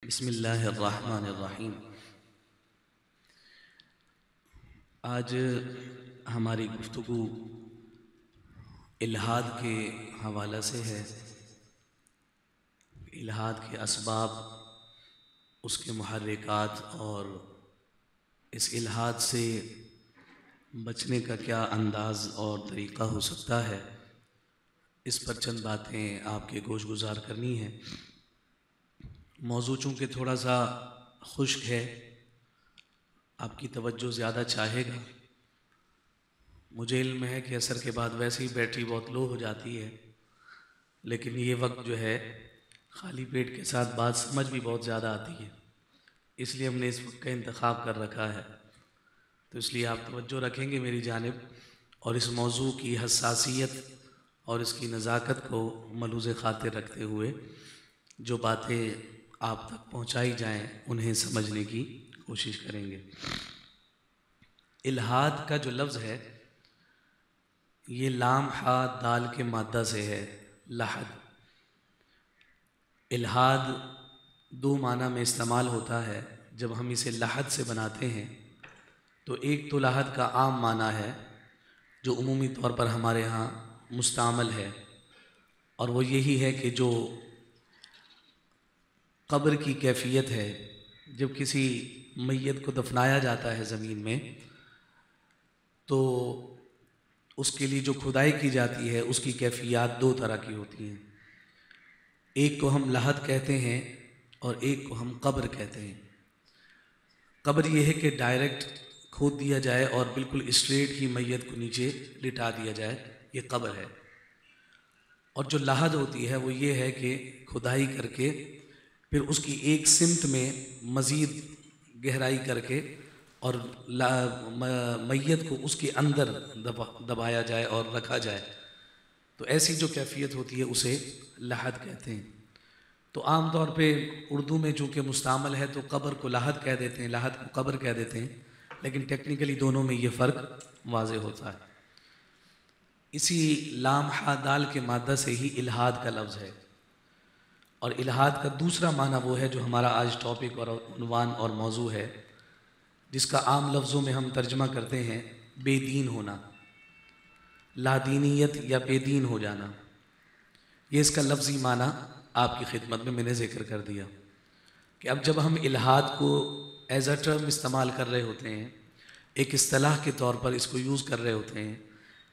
بسم اللہ الرحمن الرحیم۔ آج ہماری گفتگو الحاد کے حوالے سے ہے۔ الحاد کے اسباب، اس کے محرکات اور اس الحاد سے بچنے کا کیا انداز اور طریقہ ہو سکتا ہے، اس پر چند باتیں آپ کے گوش گزار کرنی ہیں۔ موضوع چونکہ تھوڑا سا خشک ہے، آپ کی توجہ زیادہ چاہے گا۔ مجھے علم ہے کہ عصر کے بعد ویسے ہی بیٹری بہت لو ہو جاتی ہے، لیکن یہ وقت جو ہے خالی پیٹ کے ساتھ بات سمجھ بھی بہت زیادہ آتی ہے، اس لیے ہم نے اس وقت کا انتخاب کر رکھا ہے۔ تو اس لیے آپ توجہ رکھیں گے میری جانب، اور اس موضوع کی حساسیت اور اس کی نزاکت کو ملحوظ خاطر رکھتے ہوئے جو باتیں آپ تک پہنچائی جائیں انہیں سمجھنے کی کوشش کریں گے۔ الحاد کا جو لفظ ہے یہ لام ہا دال کے مادہ سے ہے، لحد۔ الحاد دو معنی میں استعمال ہوتا ہے۔ جب ہم اسے لحد سے بناتے ہیں تو ایک تو لحد کا عام معنی ہے جو عمومی طور پر ہمارے ہاں مستعمل ہے، اور وہ یہی ہے کہ جو قبر کی کیفیت ہے۔ جب کسی میت کو دفنایا جاتا ہے زمین میں تو اس کے لیے جو کھدائی کی جاتی ہے اس کی کیفیات دو طرح کی ہوتی ہیں۔ ایک کو ہم لحد کہتے ہیں اور ایک کو ہم قبر کہتے ہیں۔ قبر یہ ہے کہ ڈائریکٹ کھود دیا جائے اور بالکل اسٹریٹ ہی میت کو نیچے لٹا دیا جائے، یہ قبر ہے۔ اور جو لحد ہوتی ہے وہ یہ ہے کہ کھدائی کر کے پھر اس کی ایک سمت میں مزید گہرائی کر کے اور میت کو اس کے اندر دبایا جائے اور رکھا جائے، تو ایسی جو کیفیت ہوتی ہے اسے لحد کہتے ہیں۔ تو عام طور پہ اردو میں چونکہ مستعمل ہے تو قبر کو لحد کہہ دیتے ہیں، لحد کو قبر کہہ دیتے ہیں، لیکن ٹیکنیکلی دونوں میں یہ فرق واضح ہوتا ہے۔ اسی لام ہا دال کے مادہ سے ہی الحاد کا لفظ ہے، اور الحاد کا دوسرا معنی وہ ہے جو ہمارا آج ٹاپک اور عنوان اور موضوع ہے، جس کا عام لفظوں میں ہم ترجمہ کرتے ہیں بے دین ہونا، لادینیت یا بے دین ہو جانا۔ یہ اس کا لفظی معنی آپ کی خدمت میں نے ذکر کر دیا کہ اب جب ہم الحاد کو ایز اے ٹرم استعمال کر رہے ہوتے ہیں، ایک اصطلاح کے طور پر اس کو یوز کر رہے ہوتے ہیں،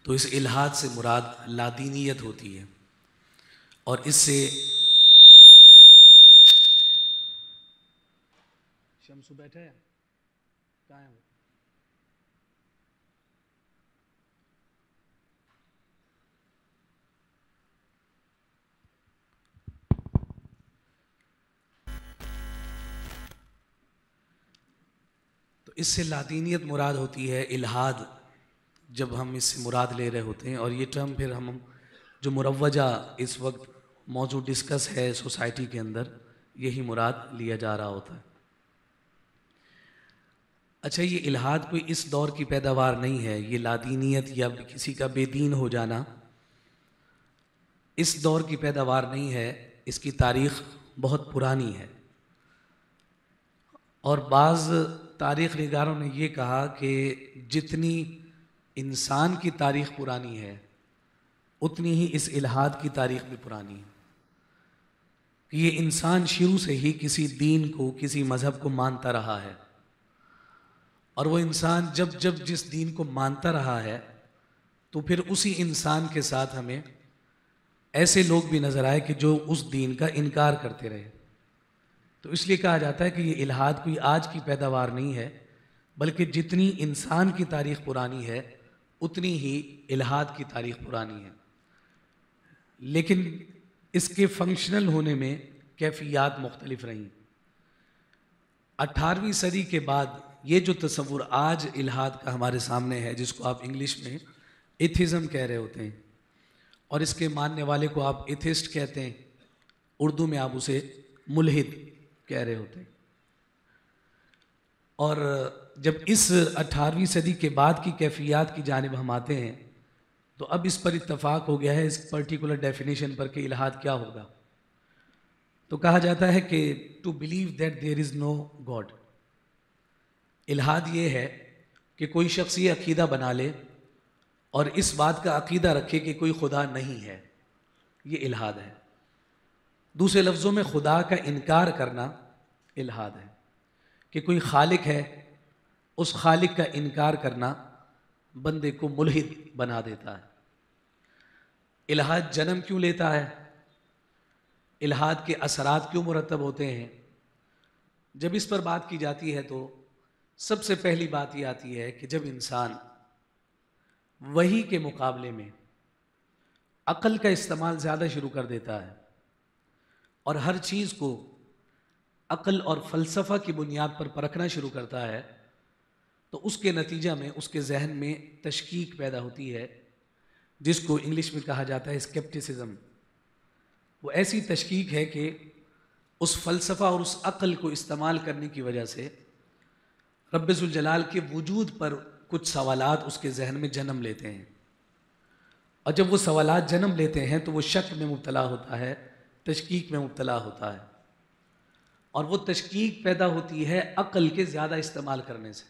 تو اس الحاد سے مراد لادینیت ہوتی ہے، اور اس سے شمسو بیٹھا ہے کہاں ہے وہ؟ تو اس سے لادینیت مراد ہوتی ہے۔ الحاد جب ہم اس سے مراد لے رہے ہوتے ہیں، اور یہ ٹرم پھر ہم جو مروجہ اس وقت موضوع ڈسکس ہے سوسائٹی کے اندر، یہی مراد لیا جا رہا ہوتا ہے۔ اچھا، یہ الحاد کوئی اس دور کی پیداوار نہیں ہے، یہ لادینیت یا کسی کا بے دین ہو جانا اس دور کی پیداوار نہیں ہے، اس کی تاریخ بہت پرانی ہے۔ اور بعض تاریخ نگاروں نے یہ کہا کہ جتنی انسان کی تاریخ پرانی ہے اتنی ہی اس الحاد کی تاریخ بھی پرانی ہے، کہ یہ انسان شروع سے ہی کسی دین کو، کسی مذہب کو مانتا رہا ہے، اور وہ انسان جب جس دین کو مانتا رہا ہے تو پھر اسی انسان کے ساتھ ہمیں ایسے لوگ بھی نظر آئے کہ جو اس دین کا انکار کرتے رہے۔ تو اس لیے کہا جاتا ہے کہ یہ الحاد کوئی آج کی پیداوار نہیں ہے، بلکہ جتنی انسان کی تاریخ پرانی ہے اتنی ہی الحاد کی تاریخ پرانی ہے، لیکن اس کے فنکشنل ہونے میں کیفیات مختلف رہیں۔ 18ویں صدی کے بعد یہ جو تصور آج الحاد کا ہمارے سامنے ہے، جس کو آپ انگلش میں ایتھزم کہہ رہے ہوتے ہیں، اور اس کے ماننے والے کو آپ ایتھسٹ کہتے ہیں، اردو میں آپ اسے ملحد کہہ رہے ہوتے ہیں۔ اور جب اس 18ویں صدی کے بعد کی کیفیات کی جانب ہم آتے ہیں تو اب اس پر اتفاق ہو گیا ہے اس پرٹیکولر ڈیفینیشن پر کہ الحاد کیا ہوگا۔ تو تو کہا جاتا ہے کہ to believe that there is no god, الحاد یہ ہے کہ کوئی شخص یہ عقیدہ بنا لے اور اس بات کا عقیدہ رکھے کہ کوئی خدا نہیں ہے، یہ الحاد ہے۔ دوسرے لفظوں میں خدا کا انکار کرنا الحاد ہے، کہ کوئی خالق ہے، اس خالق کا انکار کرنا بندے کو ملحد بنا دیتا ہے۔ الحاد جنم کیوں لیتا ہے؟ الحاد کے اثرات کیوں مرتب ہوتے ہیں؟ جب اس پر بات کی جاتی ہے تو سب سے پہلی بات یہ آتی ہے کہ جب انسان وحی کے مقابلے میں عقل کا استعمال زیادہ شروع کر دیتا ہے اور ہر چیز کو عقل اور فلسفہ کی بنیاد پر پرکھنا شروع کرتا ہے، تو اس کے نتیجہ میں اس کے ذہن میں تشکیک پیدا ہوتی ہے، جس کو انگلش میں کہا جاتا ہے اسکیپٹسزم۔ وہ ایسی تشکیک ہے کہ اس فلسفہ اور اس عقل کو استعمال کرنے کی وجہ سے رب ذوالجلال کے وجود پر کچھ سوالات اس کے ذہن میں جنم لیتے ہیں، اور جب وہ سوالات جنم لیتے ہیں تو وہ شک میں مبتلا ہوتا ہے، تشکیک میں مبتلا ہوتا ہے، اور وہ تشکیک پیدا ہوتی ہے عقل کے زیادہ استعمال کرنے سے۔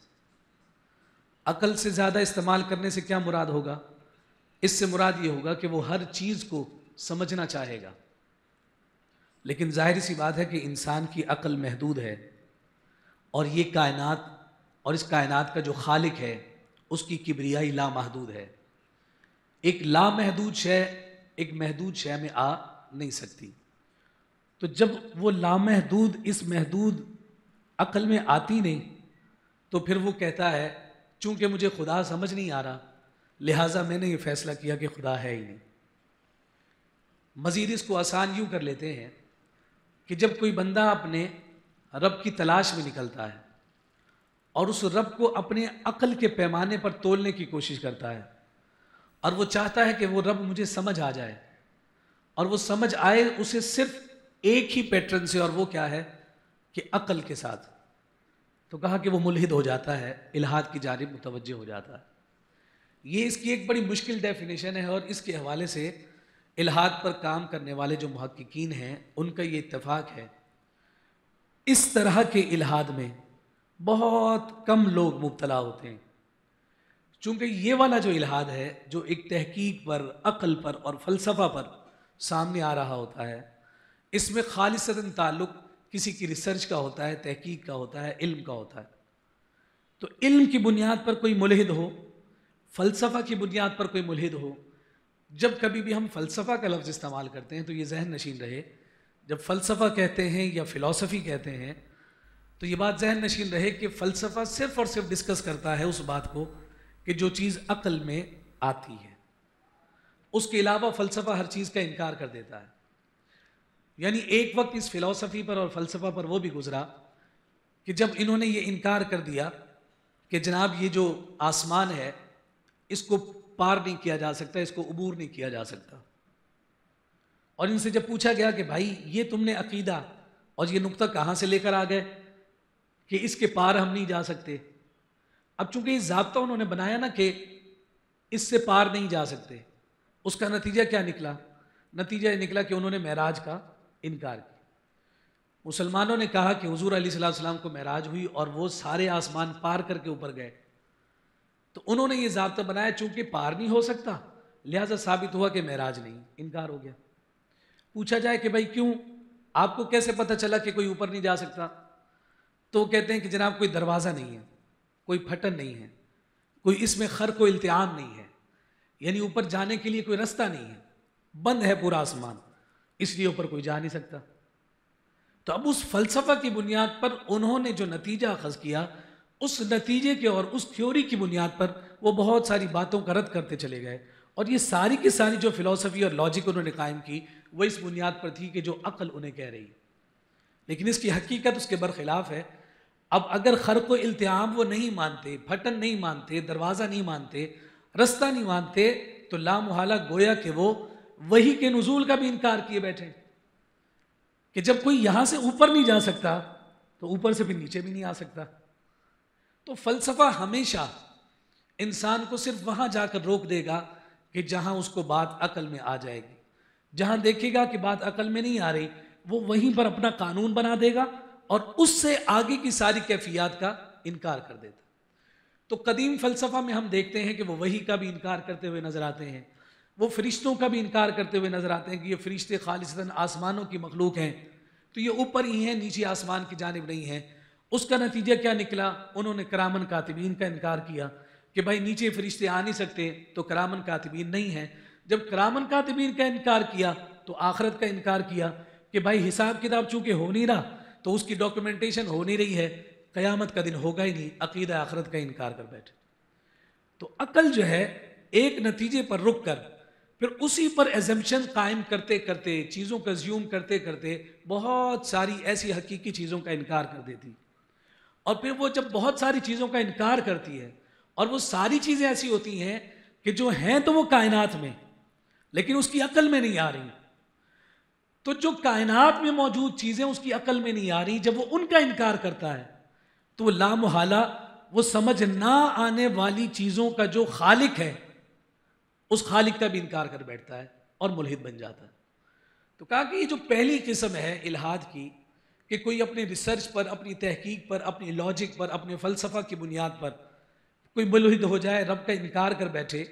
عقل سے زیادہ استعمال کرنے سے کیا مراد ہوگا؟ اس سے مراد یہ ہوگا کہ وہ ہر چیز کو سمجھنا چاہے گا، لیکن ظاہر سی بات ہے کہ انسان کی عقل محدود ہے، اور یہ کائنات اور اس کائنات کا جو خالق ہے اس کی کبریائی لامحدود ہے۔ ایک لامحدود شے ایک محدود شے میں آ نہیں سکتی، تو جب وہ لامحدود اس محدود عقل میں آتی نہیں، تو پھر وہ کہتا ہے چونکہ مجھے خدا سمجھ نہیں آ رہا، لہٰذا میں نے یہ فیصلہ کیا کہ خدا ہے ہی نہیں۔ مزید اس کو آسان یوں کر لیتے ہیں کہ جب کوئی بندہ اپنے رب کی تلاش میں نکلتا ہے اور اس رب کو اپنے عقل کے پیمانے پر تولنے کی کوشش کرتا ہے، اور وہ چاہتا ہے کہ وہ رب مجھے سمجھ آ جائے، اور وہ سمجھ آئے اسے صرف ایک ہی پیٹرن سے، اور وہ کیا ہے کہ عقل کے ساتھ، تو کہا کہ وہ ملحد ہو جاتا ہے، الحاد کی جانب متوجہ ہو جاتا ہے۔ یہ اس کی ایک بڑی مشکل ڈیفینیشن ہے، اور اس کے حوالے سے الحاد پر کام کرنے والے جو محققین ہیں ان کا یہ اتفاق ہے، اس طرح کے الحاد میں بہت کم لوگ مبتلا ہوتے ہیں، چونکہ یہ والا جو الحاد ہے جو ایک تحقیق پر، عقل پر اور فلسفہ پر سامنے آ رہا ہوتا ہے، اس میں خالصتاً تعلق کسی کی ریسرچ کا ہوتا ہے، تحقیق کا ہوتا ہے، علم کا ہوتا ہے۔ تو علم کی بنیاد پر کوئی ملحد ہو، فلسفہ کی بنیاد پر کوئی ملحد ہو، جب کبھی بھی ہم فلسفہ کا لفظ استعمال کرتے ہیں تو یہ ذہن نشین رہے، جب فلسفہ کہتے ہیں یا فلسفی کہتے ہیں تو یہ بات ذہن نشین رہے کہ فلسفہ صرف اور صرف ڈسکس کرتا ہے اس بات کو کہ جو چیز عقل میں آتی ہے، اس کے علاوہ فلسفہ ہر چیز کا انکار کر دیتا ہے۔ یعنی ایک وقت اس فلسفی پر اور فلسفہ پر وہ بھی گزرا کہ جب انہوں نے یہ انکار کر دیا کہ جناب یہ جو آسمان ہے اس کو پار نہیں کیا جا سکتا، اس کو عبور نہیں کیا جا سکتا، اور ان سے جب پوچھا گیا کہ بھائی یہ تم نے عقیدہ اور یہ نقطہ کہاں سے لے کر آ گئے کہ اس کے پار ہم نہیں جا سکتے، اب چونکہ یہ ضابطہ انہوں نے بنایا نا کہ اس سے پار نہیں جا سکتے، اس کا نتیجہ کیا نکلا؟ نتیجہ یہ نکلا کہ انہوں نے معراج کا انکار کیا۔ مسلمانوں نے کہا کہ حضور علیہ السلام کو معراج ہوئی اور وہ سارے آسمان پار کر کے اوپر گئے، تو انہوں نے یہ ضابطہ بنایا چونکہ پار نہیں ہو سکتا لہٰذا ثابت ہوا کہ معراج نہیں، انکار ہو گیا۔ پوچھا جائے کہ بھائی کیوں، آپ کو کیسے پتہ چلا کہ کوئی اوپر نہیں جا سکتا؟ تو کہتے ہیں کہ جناب کوئی دروازہ نہیں ہے، کوئی پھٹن نہیں ہے، کوئی اس میں خرق و التیام نہیں ہے، یعنی اوپر جانے کے لیے کوئی رستہ نہیں ہے، بند ہے پورا آسمان، اس لیے اوپر کوئی جا نہیں سکتا۔ تو اب اس فلسفہ کی بنیاد پر انہوں نے جو نتیجہ اخذ کیا، اس نتیجے کے اور اس تھیوری کی بنیاد پر وہ بہت ساری باتوں کا رد کرتے چلے گئے، اور یہ ساری کی ساری جو فلسفی اور لاجک انہوں نے قائم کی وہ اس بنیاد پر تھی کہ جو عقل انہیں کہہ رہی ہے، لیکن اس کی حقیقت اس کے برخلاف ہے۔ اب اگر خرق و التیام وہ نہیں مانتے، پھٹن نہیں مانتے، دروازہ نہیں مانتے، رستہ نہیں مانتے، تو لامحالہ گویا کہ وہ وحی کے نزول کا بھی انکار کیے بیٹھے، کہ جب کوئی یہاں سے اوپر نہیں جا سکتا تو اوپر سے پھر نیچے بھی نہیں آ سکتا۔ تو فلسفہ ہمیشہ انسان کو صرف وہاں جا کر روک دے گا کہ جہاں اس کو بات عقل میں آ جائے گی، جہاں دیکھے گا کہ بات عقل میں نہیں آ رہی وہ وہیں پر اپنا قانون بنا دے گا اور اس سے آگے کی ساری کیفیات کا انکار کر دیتا. تو قدیم فلسفہ میں ہم دیکھتے ہیں کہ وہ وحی کا بھی انکار کرتے ہوئے نظر آتے ہیں, وہ فرشتوں کا بھی انکار کرتے ہوئے نظر آتے ہیں کہ یہ فرشتے خالصتاً آسمانوں کی مخلوق ہیں, تو یہ اوپر ہی ہیں, نیچے آسمان کی جانب نہیں ہیں. اس کا نتیجہ کیا نکلا؟ انہوں نے کرامن کاتبین کا انکار کیا کہ بھائی نیچے فرشتے آ نہیں سکتے تو کرامن کاتبین نہیں ہیں. جب کرامن کاتبین کا انکار کیا تو آخرت کا انکار کیا کہ بھائی حساب کتاب چونکہ ہو نہیں رہا تو اس کی ڈاکیومنٹیشن ہو نہیں رہی ہے, قیامت کا دن ہوگا ہی نہیں, عقیدہ آخرت کا انکار کر بیٹھے. تو عقل جو ہے ایک نتیجے پر رک کر پھر اسی پر ایزمپشن قائم کرتے کرتے, چیزوں کا زیوم کرتے کرتے بہت ساری ایسی حقیقی چیزوں کا انکار کر دیتی. اور پھر وہ جب بہت ساری چیزوں کا انکار کرتی ہے اور وہ ساری چیزیں ایسی ہوتی ہیں کہ جو ہیں تو وہ کائنات میں لیکن اس کی عقل میں نہیں آ رہی, تو جو کائنات میں موجود چیزیں اس کی عقل میں نہیں آ رہی, جب وہ ان کا انکار کرتا ہے تو وہ لامحالہ وہ سمجھ نہ آنے والی چیزوں کا جو خالق ہے اس خالق کا بھی انکار کر بیٹھتا ہے اور ملحد بن جاتا ہے. تو کہا کہ یہ جو پہلی قسم ہے الحاد کی کہ کوئی اپنے ریسرچ پر, اپنی تحقیق پر, اپنی لاجک پر, اپنے فلسفہ کی بنیاد پر کوئی ملحد ہو جائے, رب کا انکار کر بیٹھے,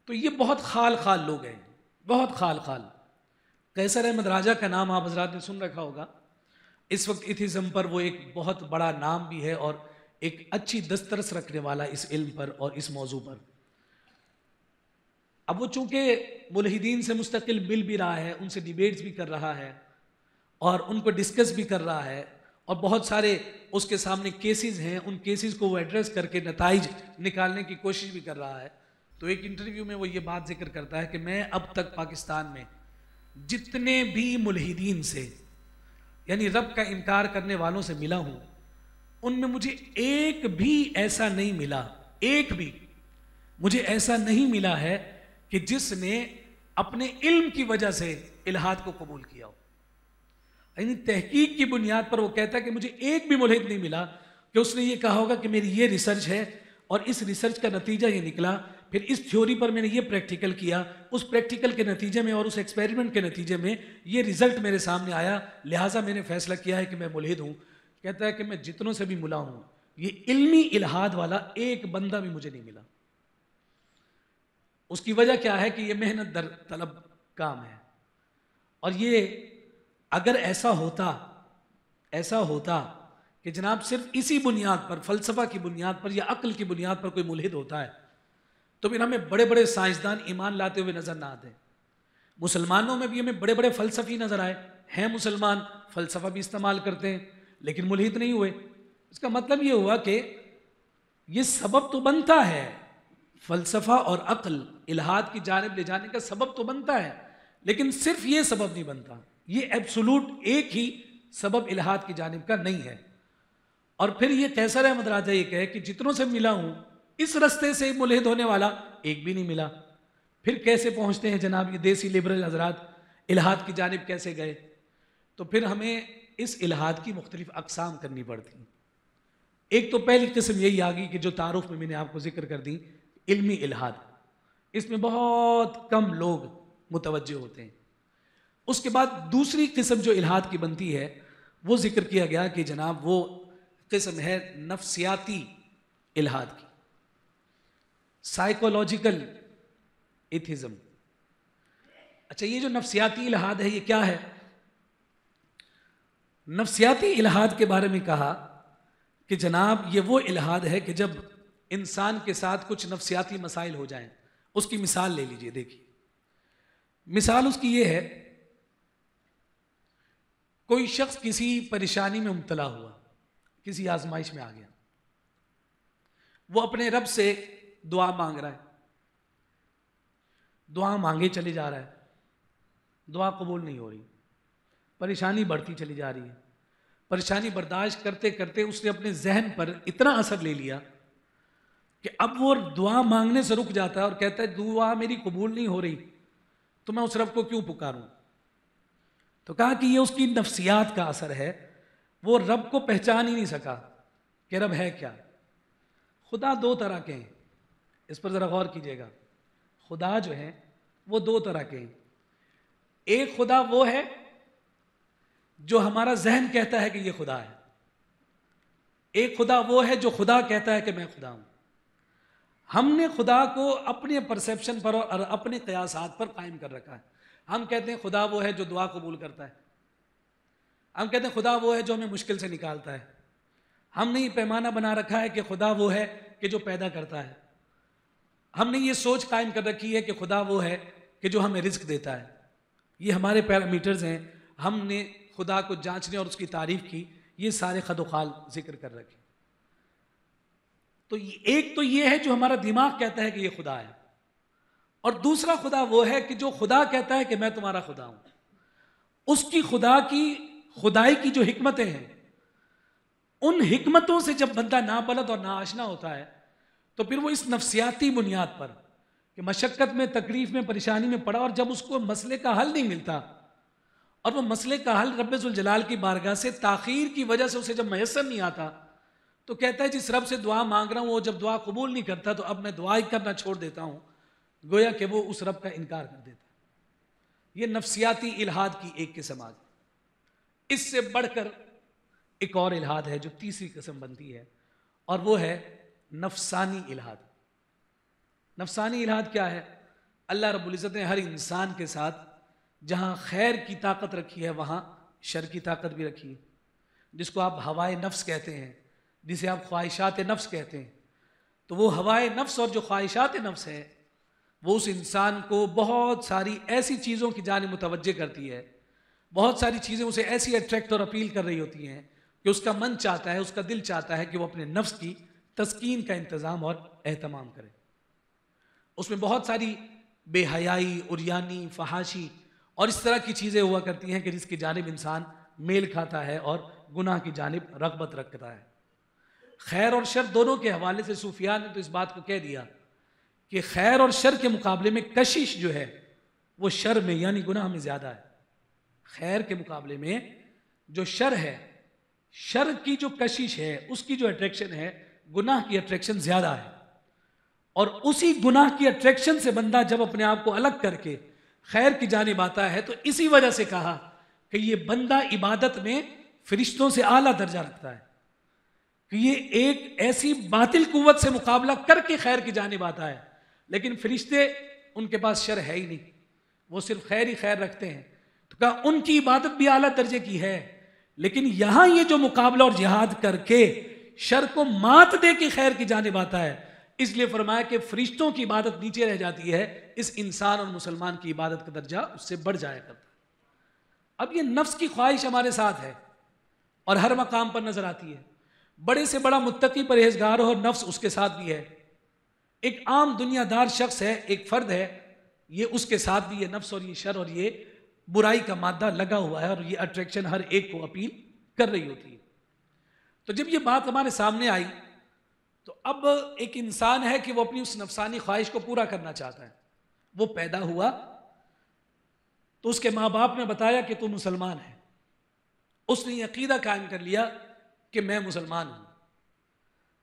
تو یہ بہت خال خال لوگ ہیں, بہت خال خال. قیصر احمد راجہ کا نام آپ حضرات نے سن رکھا ہوگا. اس وقت ایتھیزم پر وہ ایک بہت بڑا نام بھی ہے اور ایک اچھی دسترس رکھنے والا اس علم پر اور اس موضوع پر. اب وہ چونکہ ملحدین سے مستقل مل بھی رہا ہے, ان سے ڈیبیٹس بھی کر رہا ہے اور ان کو ڈسکس بھی کر رہا ہے اور بہت سارے اس کے سامنے کیسز ہیں, ان کیسز کو وہ ایڈریس کر کے نتائج نکالنے کی کوشش بھی کر رہا ہے. تو ایک انٹرویو میں وہ یہ بات ذکر کرتا ہے کہ میں اب تک پاکستان میں جتنے بھی ملحدین سے یعنی رب کا انکار کرنے والوں سے ملا ہوں, ان میں مجھے ایک بھی ایسا نہیں ملا, ایک بھی مجھے ایسا نہیں ملا ہے کہ جس نے اپنے علم کی وجہ سے الحاد کو قبول کیا ہو. یعنی تحقیق کی بنیاد پر وہ کہتا ہے کہ مجھے ایک بھی ملحد نہیں ملا کہ اس نے یہ کہا ہوگا کہ میری یہ ریسرچ ہے اور اس ریسرچ کا نتیجہ یہ نکلا, پھر اس تھیوری پر میں نے یہ پریکٹیکل کیا, اس پریکٹیکل کے نتیجے میں اور اس ایکسپیریمنٹ کے نتیجے میں یہ ریزلٹ میرے سامنے آیا, لہٰذا میں نے فیصلہ کیا ہے کہ میں ملحد ہوں. کہتا ہے کہ میں جتنوں سے بھی ملا ہوں یہ علمی الحاد والا ایک بندہ بھی مجھے نہیں ملا. اس کی وجہ کیا ہے کہ یہ محنت در طلب کام ہے, اور یہ اگر ایسا ہوتا کہ جناب صرف اسی بنیاد پر, فلسفہ کی بنیاد پر یا عقل کی بنیاد پر کوئی ملحد ہوتا ہے تو پھر ہمیں بڑے بڑے سائنسدان ایمان لاتے ہوئے نظر نہ آتے. مسلمانوں میں بھی ہمیں بڑے بڑے فلسفی نظر آئے ہیں, مسلمان فلسفہ بھی استعمال کرتے ہیں لیکن ملحد نہیں ہوئے. اس کا مطلب یہ ہوا کہ یہ سبب تو بنتا ہے, فلسفہ اور عقل الحاد کی جانب لے جانے کا سبب تو بنتا ہے, لیکن صرف یہ سبب نہیں بنتا, یہ ایبسولوٹ ایک ہی سبب الحاد کی جانب کا نہیں ہے. اور پھر یہ قیصر احمد راجہ یہ کہے کہ جتنوں سے ملا ہوں اس رستے سے ملحد ہونے والا ایک بھی نہیں ملا. پھر کیسے پہنچتے ہیں جناب یہ دیسی لبرل حضرات, الحاد کی جانب کیسے گئے؟ تو پھر ہمیں اس الحاد کی مختلف اقسام کرنی پڑتی ہیں. ایک تو پہلی قسم یہی آ گئی کہ جو تعارف میں نے آپ کو ذکر کر دی, علمی الحاد. اس میں بہت کم لوگ متوجہ ہوتے ہیں. اس کے بعد دوسری قسم جو الحاد کی بنتی ہے وہ ذکر کیا گیا کہ جناب وہ قسم ہے نفسیاتی الحاد کی, سائیکولوجیکل ایتھیزم. اچھا, یہ جو نفسیاتی الحاد ہے یہ کیا ہے؟ نفسیاتی الحاد کے بارے میں کہا کہ جناب یہ وہ الحاد ہے کہ جب انسان کے ساتھ کچھ نفسیاتی مسائل ہو جائیں. اس کی مثال لے لیجئے, دیکھیے مثال اس کی یہ ہے, کوئی شخص کسی پریشانی میں مبتلا ہوا, کسی آزمائش میں آ گیا, وہ اپنے رب سے دعا مانگ رہا ہے, دعا مانگے چلے جا رہا ہے, دعا قبول نہیں ہو رہی, پریشانی بڑھتی چلی جا رہی ہے. پریشانی برداشت کرتے کرتے اس نے اپنے ذہن پر اتنا اثر لے لیا کہ اب وہ دعا مانگنے سے رک جاتا ہے اور کہتا ہے دعا میری قبول نہیں ہو رہی تو میں اس رب کو کیوں پکاروں. تو کہا کہ یہ اس کی نفسیات کا اثر ہے, وہ رب کو پہچان ہی نہیں سکا کہ رب ہے کیا. خدا دو طرح کے ہیں, اس پر ذرا غور کیجئے گا. خدا جو ہیں وہ دو طرح کے ہیں. ایک خدا وہ ہے جو ہمارا ذہن کہتا ہے کہ یہ خدا ہے، ایک خدا وہ ہے جو خدا کہتا ہے کہ میں خدا ہوں۔ ہم نے خدا کو اپنے پرسیپشن پر اور اپنے قیاسات پر قائم کر رکھا ہے۔ ہم کہتے ہیں خدا وہ ہے جو دعا قبول کرتا ہے، ہم کہتے ہیں خدا وہ ہے جو ہمیں مشکل سے نکالتا ہے، ہم نے یہ پیمانہ بنا رکھا ہے کہ خدا وہ ہے کہ جو پیدا کرتا ہے، ہم نے یہ سوچ قائم کر رکھی ہے کہ خدا وہ ہے کہ جو ہمیں رزق دیتا ہے۔ یہ ہمارے پیرامیٹرز ہیں، ہم نے خدا کو جانچنے اور اس کی تعریف کی یہ سارے خد و خال ذکر کر رکھے۔ تو ایک تو یہ ہے جو ہمارا دماغ کہتا ہے کہ یہ خدا ہے، اور دوسرا خدا وہ ہے کہ جو خدا کہتا ہے کہ میں تمہارا خدا ہوں۔ اس کی خدائی کی جو حکمتیں ہیں، ان حکمتوں سے جب بندہ نابلد اور ناآشنا ہوتا ہے تو پھر وہ اس نفسیاتی بنیاد پر کہ مشقت میں، تکلیف میں، پریشانی میں پڑا، اور جب اس کو مسئلے کا حل نہیں ملتا اور وہ مسئلے کا حل رب ذوالجلال کی بارگاہ سے تاخیر کی وجہ سے اسے جب میسر نہیں آتا تو کہتا ہے جس رب سے دعا مانگ رہا ہوں وہ جب دعا قبول نہیں کرتا تو اب میں دعا ہی کرنا چھوڑ دیتا ہوں، گویا کہ وہ اس رب کا انکار کر دیتا ہے۔ یہ نفسیاتی الحاد کی ایک قسم آ گئی۔ اس سے بڑھ کر ایک اور الحاد ہے جو تیسری قسم بنتی ہے، اور وہ ہے نفسانی الحاد۔ نفسانی الحاد کیا ہے؟ اللہ رب العزت نے ہر انسان کے ساتھ جہاں خیر کی طاقت رکھی ہے وہاں شر کی طاقت بھی رکھی ہے، جس کو آپ ہوائے نفس کہتے ہیں، جسے آپ خواہشات نفس کہتے ہیں۔ تو وہ ہوائے نفس اور جو خواہشات نفس ہے وہ اس انسان کو بہت ساری ایسی چیزوں کی جانب متوجہ کرتی ہے، بہت ساری چیزیں اسے ایسی اٹریکٹ اور اپیل کر رہی ہوتی ہیں کہ اس کا من چاہتا ہے، اس کا دل چاہتا ہے کہ وہ اپنے نفس کی تسکین کا انتظام اور اہتمام کرے۔ اس میں بہت ساری بے حیائی، عریانی، فحاشی اور اس طرح کی چیزیں ہوا کرتی ہیں کہ جس کی جانب انسان میل کھاتا ہے اور گناہ کی جانب رغبت رکھتا ہے۔ خیر اور شر دونوں کے حوالے سے صوفیاء نے تو اس بات کو کہہ دیا کہ خیر اور شر کے مقابلے میں کشش جو ہے وہ شر میں یعنی گناہ میں زیادہ ہے۔ خیر کے مقابلے میں جو شر ہے، شر کی جو کشش ہے، اس کی جو اٹریکشن ہے، گناہ کی اٹریکشن زیادہ ہے۔ اور اسی گناہ کی اٹریکشن سے بندہ جب اپنے آپ کو الگ کر کے خیر کی جانب آتا ہے تو اسی وجہ سے کہا کہ یہ بندہ عبادت میں فرشتوں سے اعلیٰ درجہ رکھتا ہے، کہ یہ ایک ایسی باطل قوت سے مقابلہ کر کے خیر کی جانب آتا ہے، لیکن فرشتے ان کے پاس شر ہے ہی نہیں، وہ صرف خیر ہی خیر رکھتے ہیں۔ تو کہا ان کی عبادت بھی اعلیٰ درجے کی ہے، لیکن یہاں یہ جو مقابلہ اور جہاد کر کے شر کو مات دے کے خیر کی جانب آتا ہے، اس لیے فرمایا کہ فرشتوں کی عبادت نیچے رہ جاتی ہے، اس انسان اور مسلمان کی عبادت کا درجہ اس سے بڑھ جایا کرتا ہے۔ اب یہ نفس کی خواہش ہمارے ساتھ ہے اور ہر مقام پر نظر آتی ہے، بڑے سے بڑا متقی پرہیزگار ہو نفس اس کے ساتھ بھی ہے، ایک عام دنیا دار شخص ہے، ایک فرد ہے، یہ اس کے ساتھ بھی یہ نفس اور یہ شر اور یہ برائی کا مادہ لگا ہوا ہے، اور یہ اٹریکشن ہر ایک کو اپیل کر رہی ہوتی ہے۔ تو جب یہ بات ہمارے سامنے آئی تو اب ایک انسان ہے کہ وہ اپنی اس نفسانی خواہش کو پورا کرنا چاہتا ہے۔ وہ پیدا ہوا تو اس کے ماں باپ نے بتایا کہ تو مسلمان ہے، اس نے یہ عقیدہ قائم کر لیا کہ میں مسلمان ہوں۔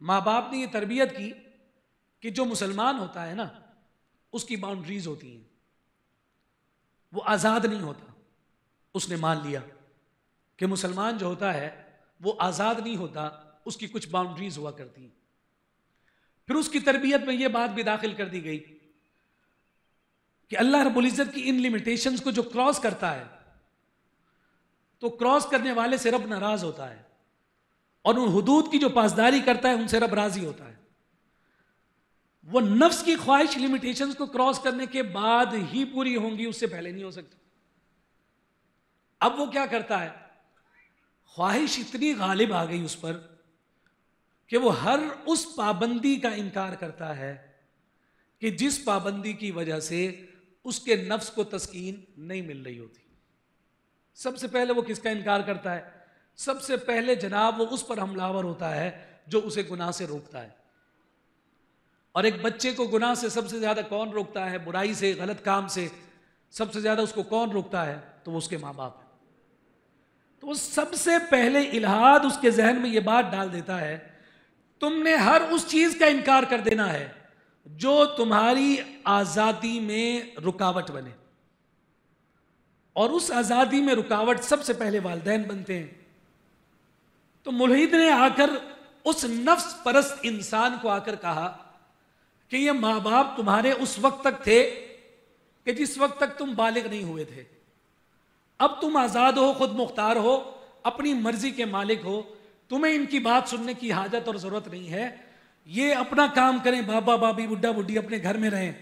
ماں باپ نے یہ تربیت کی کہ جو مسلمان ہوتا ہے نا اس کی باؤنڈریز ہوتی ہیں، وہ آزاد نہیں ہوتا۔ اس نے مان لیا کہ مسلمان جو ہوتا ہے وہ آزاد نہیں ہوتا، اس کی کچھ باؤنڈریز ہوا کرتی ہیں۔ پھر اس کی تربیت میں یہ بات بھی داخل کر دی گئی کہ اللہ رب العزت کی ان لیمیٹیشنز کو جو کراس کرتا ہے تو کراس کرنے والے سے رب ناراض ہوتا ہے، اور ان حدود کی جو پاسداری کرتا ہے ان سے رب راضی ہوتا ہے۔ وہ نفس کی خواہش لیمیٹیشنز کو کراس کرنے کے بعد ہی پوری ہوں گی، اس سے پہلے نہیں ہو سکتی۔ اب وہ کیا کرتا ہے؟ خواہش اتنی غالب آ گئی اس پر کہ وہ ہر اس پابندی کا انکار کرتا ہے کہ جس پابندی کی وجہ سے اس کے نفس کو تسکین نہیں مل رہی ہوتی۔ سب سے پہلے وہ کس کا انکار کرتا ہے؟ سب سے پہلے جناب وہ اس پر حملہ آور ہوتا ہے جو اسے گناہ سے روکتا ہے۔ اور ایک بچے کو گناہ سے سب سے زیادہ کون روکتا ہے؟ برائی سے، غلط کام سے سب سے زیادہ اس کو کون روکتا ہے؟ تو وہ اس کے ماں باپ ہے۔ تو وہ سب سے پہلے الہاد اس کے ذہن میں یہ بات ڈال دیتا ہے تم نے ہر اس چیز کا انکار کر دینا ہے جو تمہاری آزادی میں رکاوٹ بنے۔ اور اس آزادی میں رکاوٹ سب سے پہلے والدین بنتے ہیں. تو ملحد نے آ کر اس نفس پرست انسان کو آ کر کہا کہ یہ ماں باپ تمہارے اس وقت تک تھے کہ جس وقت تک تم بالغ نہیں ہوئے تھے. اب تم آزاد ہو، خود مختار ہو، اپنی مرضی کے مالک ہو، تمہیں ان کی بات سننے کی حاجت اور ضرورت نہیں ہے. یہ اپنا کام کریں، بابا بابی بڈھا بڈھی اپنے گھر میں رہیں،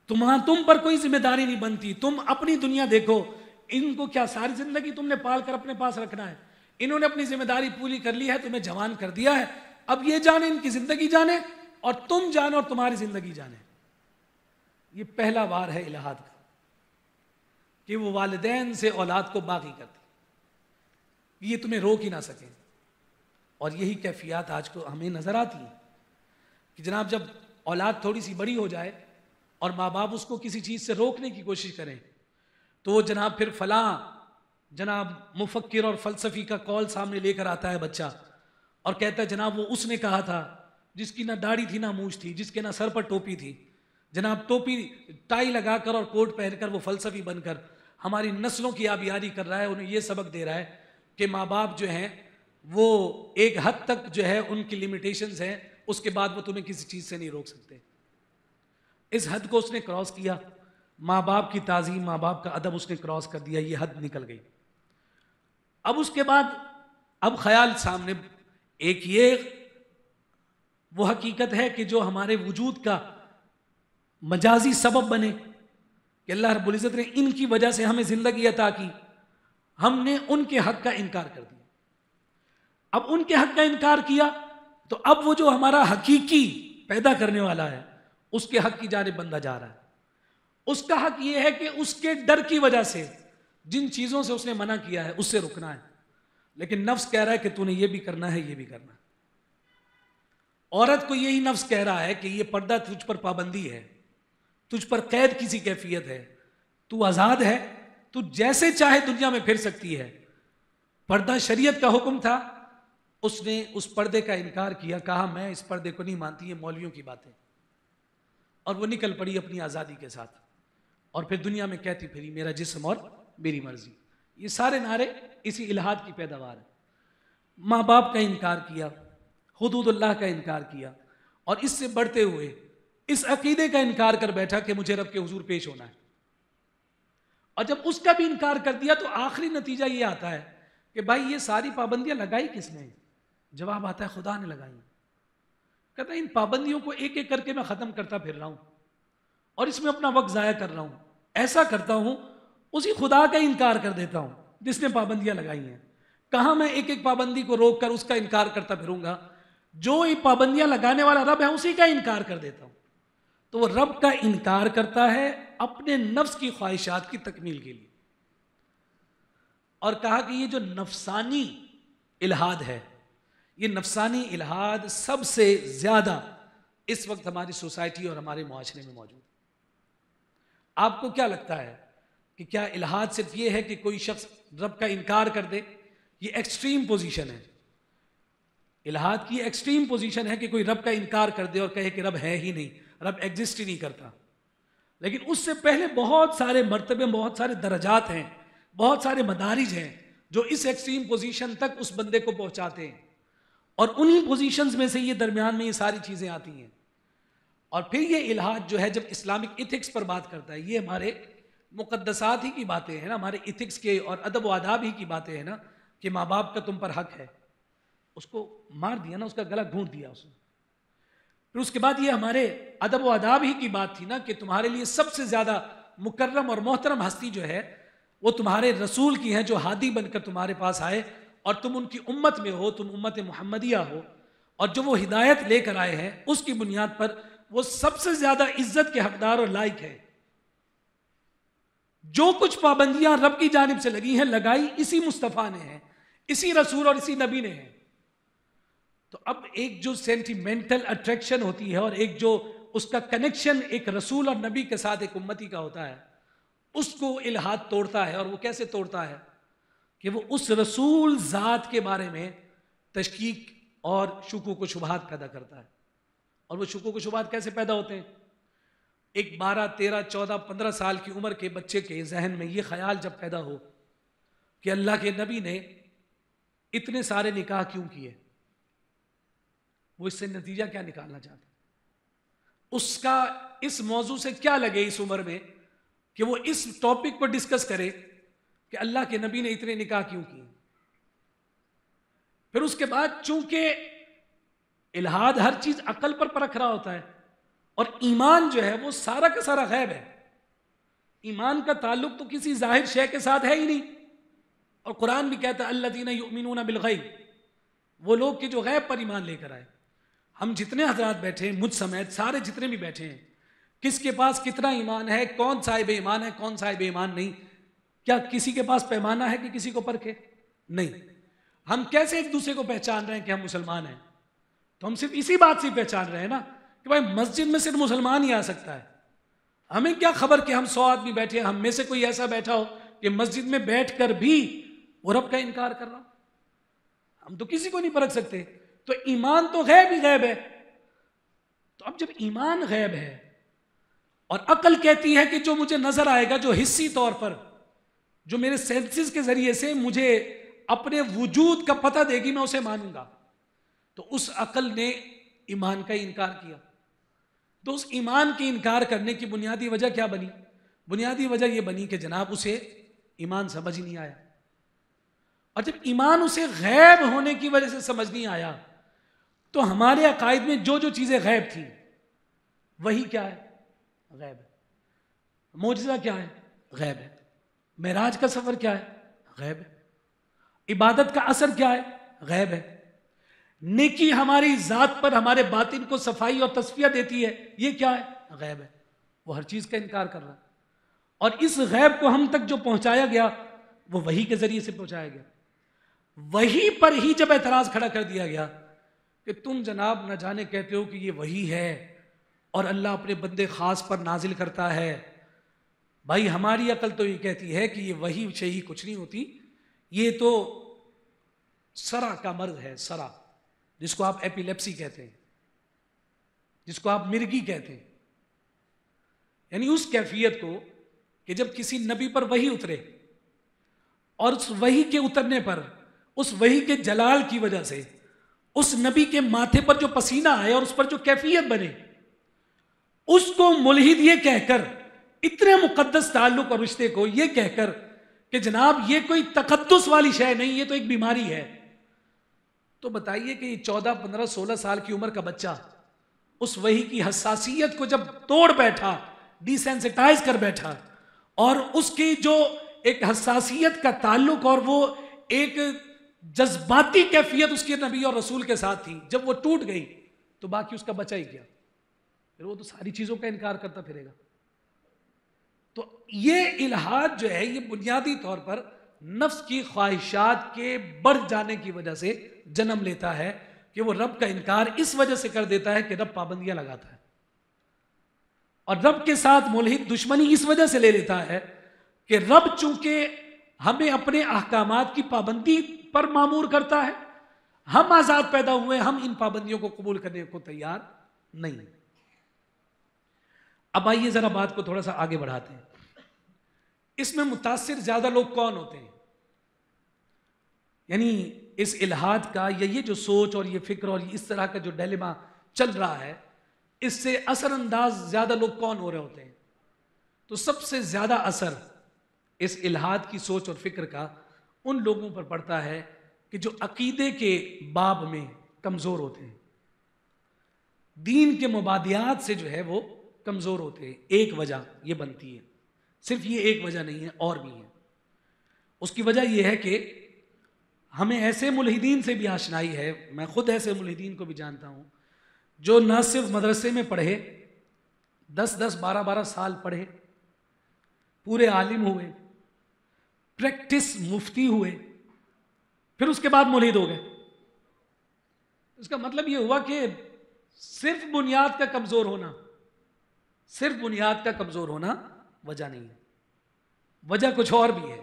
تم پر کوئی ذمہ داری نہیں بنتی. تم اپنی دنیا دیکھو. ان کو کیا ساری زندگی تم نے پال کر اپنے پاس رکھنا ہے؟ انہوں نے اپنی ذمہ داری پوری کر لی ہے، تمہیں جوان کر دیا ہے. اب یہ جانے، ان کی زندگی جانے، اور تم جانو اور تمہاری زندگی جانے. یہ پہلا وار ہے الہاد کا کہ وہ والدین سے اولاد کو باغی کرتی، یہ تمہیں روک ہی نہ سکیں. اور یہی کیفیات آج کو ہمیں نظر آتی ہیں کہ جناب جب اولاد تھوڑی سی بڑی ہو جائے اور ماں باپ اس کو کسی چیز سے روکنے کی کوشش کریں تو وہ جناب پھر فلاں جناب مفکر اور فلسفی کا قول سامنے لے کر آتا ہے بچہ اور کہتا ہے جناب وہ اس نے کہا تھا جس کی نہ داڑھی تھی نہ مونچھ تھی، جس کے نہ سر پر ٹوپی تھی، جناب ٹوپی ٹائی لگا کر اور کوٹ پہن کر وہ فلسفی بن کر ہماری نسلوں کی آبیاری کر رہا ہے. انہیں یہ سبق دے رہا ہے کہ ماں باپ جو ہیں وہ ایک حد تک جو ہے ان کی لیمیٹیشنز ہیں، اس کے بعد وہ تمہیں کسی چیز سے نہیں روک سکتے. اس حد کو اس نے کراس کیا. ماں باپ کی تعظیم، ماں باپ کا ادب اس نے کراس کر دیا، یہ حد نکل گئی. اب اس کے بعد اب خیال سامنے ایک یہ وہ حقیقت ہے کہ جو ہمارے وجود کا مجازی سبب بنے کہ اللہ رب العزت نے ان کی وجہ سے ہمیں زندگی عطا کی، ہم نے ان کے حق کا انکار کر دیا. اب ان کے حق کا انکار کیا تو اب وہ جو ہمارا حقیقی پیدا کرنے والا ہے اس کے حق کی جانب بندہ جا رہا ہے. اس کا حق یہ ہے کہ اس کے ڈر کی وجہ سے جن چیزوں سے اس نے منع کیا ہے اس سے رکنا ہے. لیکن نفس کہہ رہا ہے کہ تو نے یہ بھی کرنا ہے، یہ بھی کرنا ہے. عورت کو یہی نفس کہہ رہا ہے کہ یہ پردہ تجھ پر پابندی ہے، تجھ پر قید کسی کیفیت ہے، تو آزاد ہے، تو جیسے چاہے دنیا میں پھر سکتی ہے. پردہ شریعت کا حکم تھا، اس نے اس پردے کا انکار کیا، کہا میں اس پردے کو نہیں مانتی، یہ مولویوں کی باتیں. اور وہ نکل پڑی اپنی آزادی کے ساتھ اور پھر دنیا میں کہتی پھری میرا جسم اور میری مرضی. یہ سارے نعرے اسی الہاد کی پیداوار ہے. ماں باپ کا انکار کیا، حدود اللہ کا انکار کیا، اور اس سے بڑھتے ہوئے اس عقیدے کا انکار کر بیٹھا کہ مجھے رب کے حضور پیش ہونا ہے. اور جب اس کا بھی انکار کر دیا تو آخری نتیجہ یہ آتا ہے کہ بھائی یہ ساری پابندیاں لگائی کس نے؟ جواب آتا ہے خدا نے لگائی. کہتا ہے ان پابندیوں کو ایک ایک کر کے میں ختم کرتا پھر رہا ہوں اور اس میں اپنا وقت ضائع کر رہا ہوں. ایسا کرتا ہوں اسی خدا کا انکار کر دیتا ہوں جس نے پابندیاں لگائی ہیں. کہاں میں ایک ایک پابندی کو روک کر اس کا انکار کرتا پھروں گا؟ جو یہ پابندیاں لگانے والا رب ہے اسی کا انکار کر دیتا ہوں. تو وہ رب کا انکار کرتا ہے اپنے نفس کی خواہشات کی تکمیل کے لیے. اور کہا کہ یہ جو نفسانی الہاد ہے، یہ نفسانی الہاد سب سے زیادہ اس وقت ہماری سوسائٹی اور ہمارے معاشرے میں موجود ہے. آپ کو کیا لگتا ہے کہ کیا الہاد صرف یہ ہے کہ کوئی شخص رب کا انکار کر دے؟ یہ ایکسٹریم پوزیشن ہے. الہاد کی ایکسٹریم پوزیشن ہے کہ کوئی رب کا انکار کر دے اور کہے کہ رب ہے ہی نہیں، رب ایگزسٹ ہی نہیں کرتا. لیکن اس سے پہلے بہت سارے مرتبے، بہت سارے درجات ہیں، بہت سارے مدارج ہیں جو اس ایکسٹریم پوزیشن تک اس بندے کو پہنچاتے ہیں. اور انہی پوزیشنز میں سے یہ درمیان میں یہ ساری چیزیں آتی ہیں. اور پھر یہ الہاد جو ہے جب اسلامک ایتھکس پر بات کرتا ہے، یہ ہمارے مقدسات ہی کی باتیں ہیں نا، ہمارے ایتھکس کے اور ادب و آداب ہی کی باتیں ہیں نا، کہ ماں باپ کا تم پر حق ہے. اس کو مار دیا نا، اس کا گلا گھونٹ دیا اس نے. پھر اس کے بعد یہ ہمارے ادب و آداب ہی کی بات تھی نا کہ تمہارے لیے سب سے زیادہ مکرم اور محترم ہستی جو ہے وہ تمہارے رسول کی ہیں جو ہادی بن کر تمہارے پاس آئے اور تم ان کی امت میں ہو، تم امت محمدیہ ہو، اور جو وہ ہدایت لے کر آئے ہیں اس کی بنیاد پر وہ سب سے زیادہ عزت کے حقدار اور لائق ہے. جو کچھ پابندیاں رب کی جانب سے لگی ہیں لگائی اسی مصطفیٰ نے ہیں، اسی رسول اور اسی نبی نے ہیں. تو اب ایک جو سینٹیمنٹل اٹریکشن ہوتی ہے اور ایک جو اس کا کنیکشن ایک رسول اور نبی کے ساتھ ایک امتی کا ہوتا ہے، اس کو الہاد توڑتا ہے. اور وہ کیسے توڑتا ہے کہ وہ اس رسول ذات کے بارے میں تشکیک اور شکوک و شبہات پیدا کرتا ہے. اور وہ شکوک و شبہات کیسے پیدا ہوتے ہیں؟ ایک 12, 13, 14, 15 سال کی عمر کے بچے کے ذہن میں یہ خیال جب پیدا ہو کہ اللہ کے نبی نے اتنے سارے نکاح کیوں کیے، وہ اس سے نتیجہ کیا نکالنا چاہتے، اس کا اس موضوع سے کیا لگے اس عمر میں کہ وہ اس ٹاپک پر ڈسکس کرے کہ اللہ کے نبی نے اتنے نکاح کیوں کیے۔ پھر اس کے بعد چونکہ الہاد ہر چیز عقل پر پرکھ رہا ہوتا ہے، اور ایمان جو ہے وہ سارا کا سارا غیب ہے، ایمان کا تعلق تو کسی ظاہر شے کے ساتھ ہے ہی نہیں، اور قرآن بھی کہتا ہے الذین یؤمنون بالغیب، وہ لوگ کہ جو غیب پر ایمان لے کر آئے۔ ہم جتنے حضرات بیٹھے ہیں، مجھ سمیت سارے جتنے بھی بیٹھے ہیں، کس کے پاس کتنا ایمان ہے، کون صاحب ایمان ہے، کون صاحب ایمان نہیں، کیا کسی کے پاس پیمانہ ہے کہ کسی کو پرکھے؟ نہیں۔ ہم کیسے ایک دوسرے کو پہچان رہے ہیں کہ ہم مسلمان ہیں؟ تو ہم صرف اسی بات سے پہچان رہے ہیں نا کہ بھائی مسجد میں صرف مسلمان ہی آ سکتا ہے، ہمیں کیا خبر کہ ہم 100 آدمی بیٹھے ہیں، ہم میں سے کوئی ایسا بیٹھا ہو کہ مسجد میں بیٹھ کر بھی وہ رب کا انکار کر رہا، ہم تو کسی کو نہیں پرکھ سکتے۔ تو ایمان تو غیب ہی غیب ہے۔ تو اب جب ایمان غیب ہے اور عقل کہتی ہے کہ جو مجھے نظر آئے گا، جو حسی طور پر، جو میرے سینسز کے ذریعے سے مجھے اپنے وجود کا پتہ دے گی، میں اسے مانوں گا، تو اس عقل نے ایمان کا انکار کیا۔ تو اس ایمان کے انکار کرنے کی بنیادی وجہ کیا بنی؟ بنیادی وجہ یہ بنی کہ جناب اسے ایمان سمجھ ہی نہیں آیا، اور جب ایمان اسے غیب ہونے کی وجہ سے سمجھ نہیں آیا تو ہمارے عقائد میں جو جو چیزیں غیب تھیں وہی کیا ہے؟ غیب ہے۔ معجزہ کیا ہے؟ غیب ہے۔ معراج کا سفر کیا ہے؟ غیب ہے۔ عبادت کا اثر کیا ہے؟ غیب ہے۔ نیکی ہماری ذات پر ہمارے باطن کو صفائی اور تصفیہ دیتی ہے، یہ کیا ہے؟ غیب ہے۔ وہ ہر چیز کا انکار کر رہا ہے، اور اس غیب کو ہم تک جو پہنچایا گیا وہ وحی کے ذریعے سے پہنچایا گیا۔ وحی پر ہی جب اعتراض کھڑا کر دیا گیا کہ تم جناب نہ جانے کہتے ہو کہ یہ وحی ہے اور اللہ اپنے بندے خاص پر نازل کرتا ہے، بھائی ہماری عقل تو یہ کہتی ہے کہ یہ وحی شہی کچھ نہیں ہوتی، یہ تو سرا کا مرض ہے، سرا، جس کو آپ ایپیلیپسی کہتے ہیں، جس کو آپ مرگی کہتے ہیں، یعنی اس کیفیت کو کہ جب کسی نبی پر وحی اترے اور اس وحی کے اترنے پر اس وحی کے جلال کی وجہ سے اس نبی کے ماتھے پر جو پسینہ آئے اور اس پر جو کیفیت بنے، اس کو ملحد یہ کہہ کر، اتنے مقدس تعلق اور رشتے کو یہ کہہ کر کہ جناب یہ کوئی تقدس والی شے نہیں، یہ تو ایک بیماری ہے، تو بتائیے کہ یہ 14, 15, 16 سال کی عمر کا بچہ اس وحی کی حساسیت کو جب توڑ بیٹھا، ڈی سینسٹائز کر بیٹھا، اور اس کی جو ایک حساسیت کا تعلق اور وہ ایک جذباتی کیفیت اس کے نبی اور رسول کے ساتھ تھی، جب وہ ٹوٹ گئی تو باقی اس کا بچا ہی کیا؟ پھر وہ تو ساری چیزوں کا انکار کرتا پھرے گا۔ تو یہ الہاد جو ہے یہ بنیادی طور پر نفس کی خواہشات کے بڑھ جانے کی وجہ سے جنم لیتا ہے کہ وہ رب کا انکار اس وجہ سے کر دیتا ہے کہ رب پابندیاں لگاتا ہے، اور رب کے ساتھ ملحد دشمنی اس وجہ سے لے لیتا ہے کہ رب چونکہ ہمیں اپنے احکامات کی پابندی پر مامور کرتا ہے، ہم آزاد پیدا ہوئے، ہم ان پابندیوں کو قبول کرنے کو تیار نہیں۔ اب آئیے ذرا بات کو تھوڑا سا آگے بڑھاتے ہیں۔ اس میں متاثر زیادہ لوگ کون ہوتے ہیں؟ یعنی اس الہاد کا یا یہ جو سوچ اور یہ فکر اور اس طرح کا جو ڈیلیما چل رہا ہے، اس سے اثر انداز زیادہ لوگ کون ہو رہے ہوتے ہیں؟ تو سب سے زیادہ اثر اس الہاد کی سوچ اور فکر کا ان لوگوں پر پڑتا ہے کہ جو عقیدے کے باب میں کمزور ہوتے ہیں، دین کے مبادیات سے جو ہے وہ کمزور ہوتے ہیں۔ ایک وجہ یہ بنتی ہے، صرف یہ ایک وجہ نہیں ہے، اور بھی ہے۔ اس کی وجہ یہ ہے کہ ہمیں ایسے ملحدین سے بھی آشنائی ہے، میں خود ایسے ملحدین کو بھی جانتا ہوں، جو نہ صرف مدرسے میں پڑھے، 10, 12 سال پڑھے، پورے عالم ہوئے، پریکٹس مفتی ہوئے، پھر اس کے بعد ملحد ہو گئے۔ اس کا مطلب یہ ہوا کہ صرف بنیاد کا کمزور ہونا، صرف بنیاد کا کمزور ہونا وجہ نہیں ہے، وجہ کچھ اور بھی ہے۔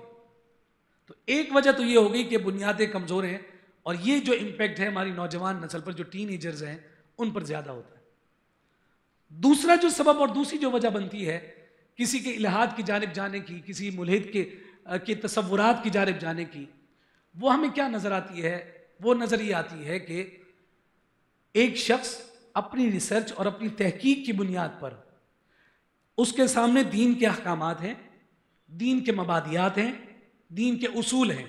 تو ایک وجہ تو یہ ہوگی کہ بنیادیں کمزور ہیں، اور یہ جو امپیکٹ ہے ہماری نوجوان نسل پر، جو ٹین ایجرز ہیں، ان پر زیادہ ہوتا ہے۔ دوسرا جو سبب اور دوسری جو وجہ بنتی ہے کسی کے الہاد کی جانب جانے کی، کسی ملحد کے تصورات کی جانب جانے کی، وہ ہمیں کیا نظر آتی ہے؟ وہ نظر یہ آتی ہے کہ ایک شخص اپنی ریسرچ اور اپنی تحقیق کی بنیاد پر اس کے سامنے دین کے احکامات ہیں، دین کے مبادیات ہیں، دین کے اصول ہیں،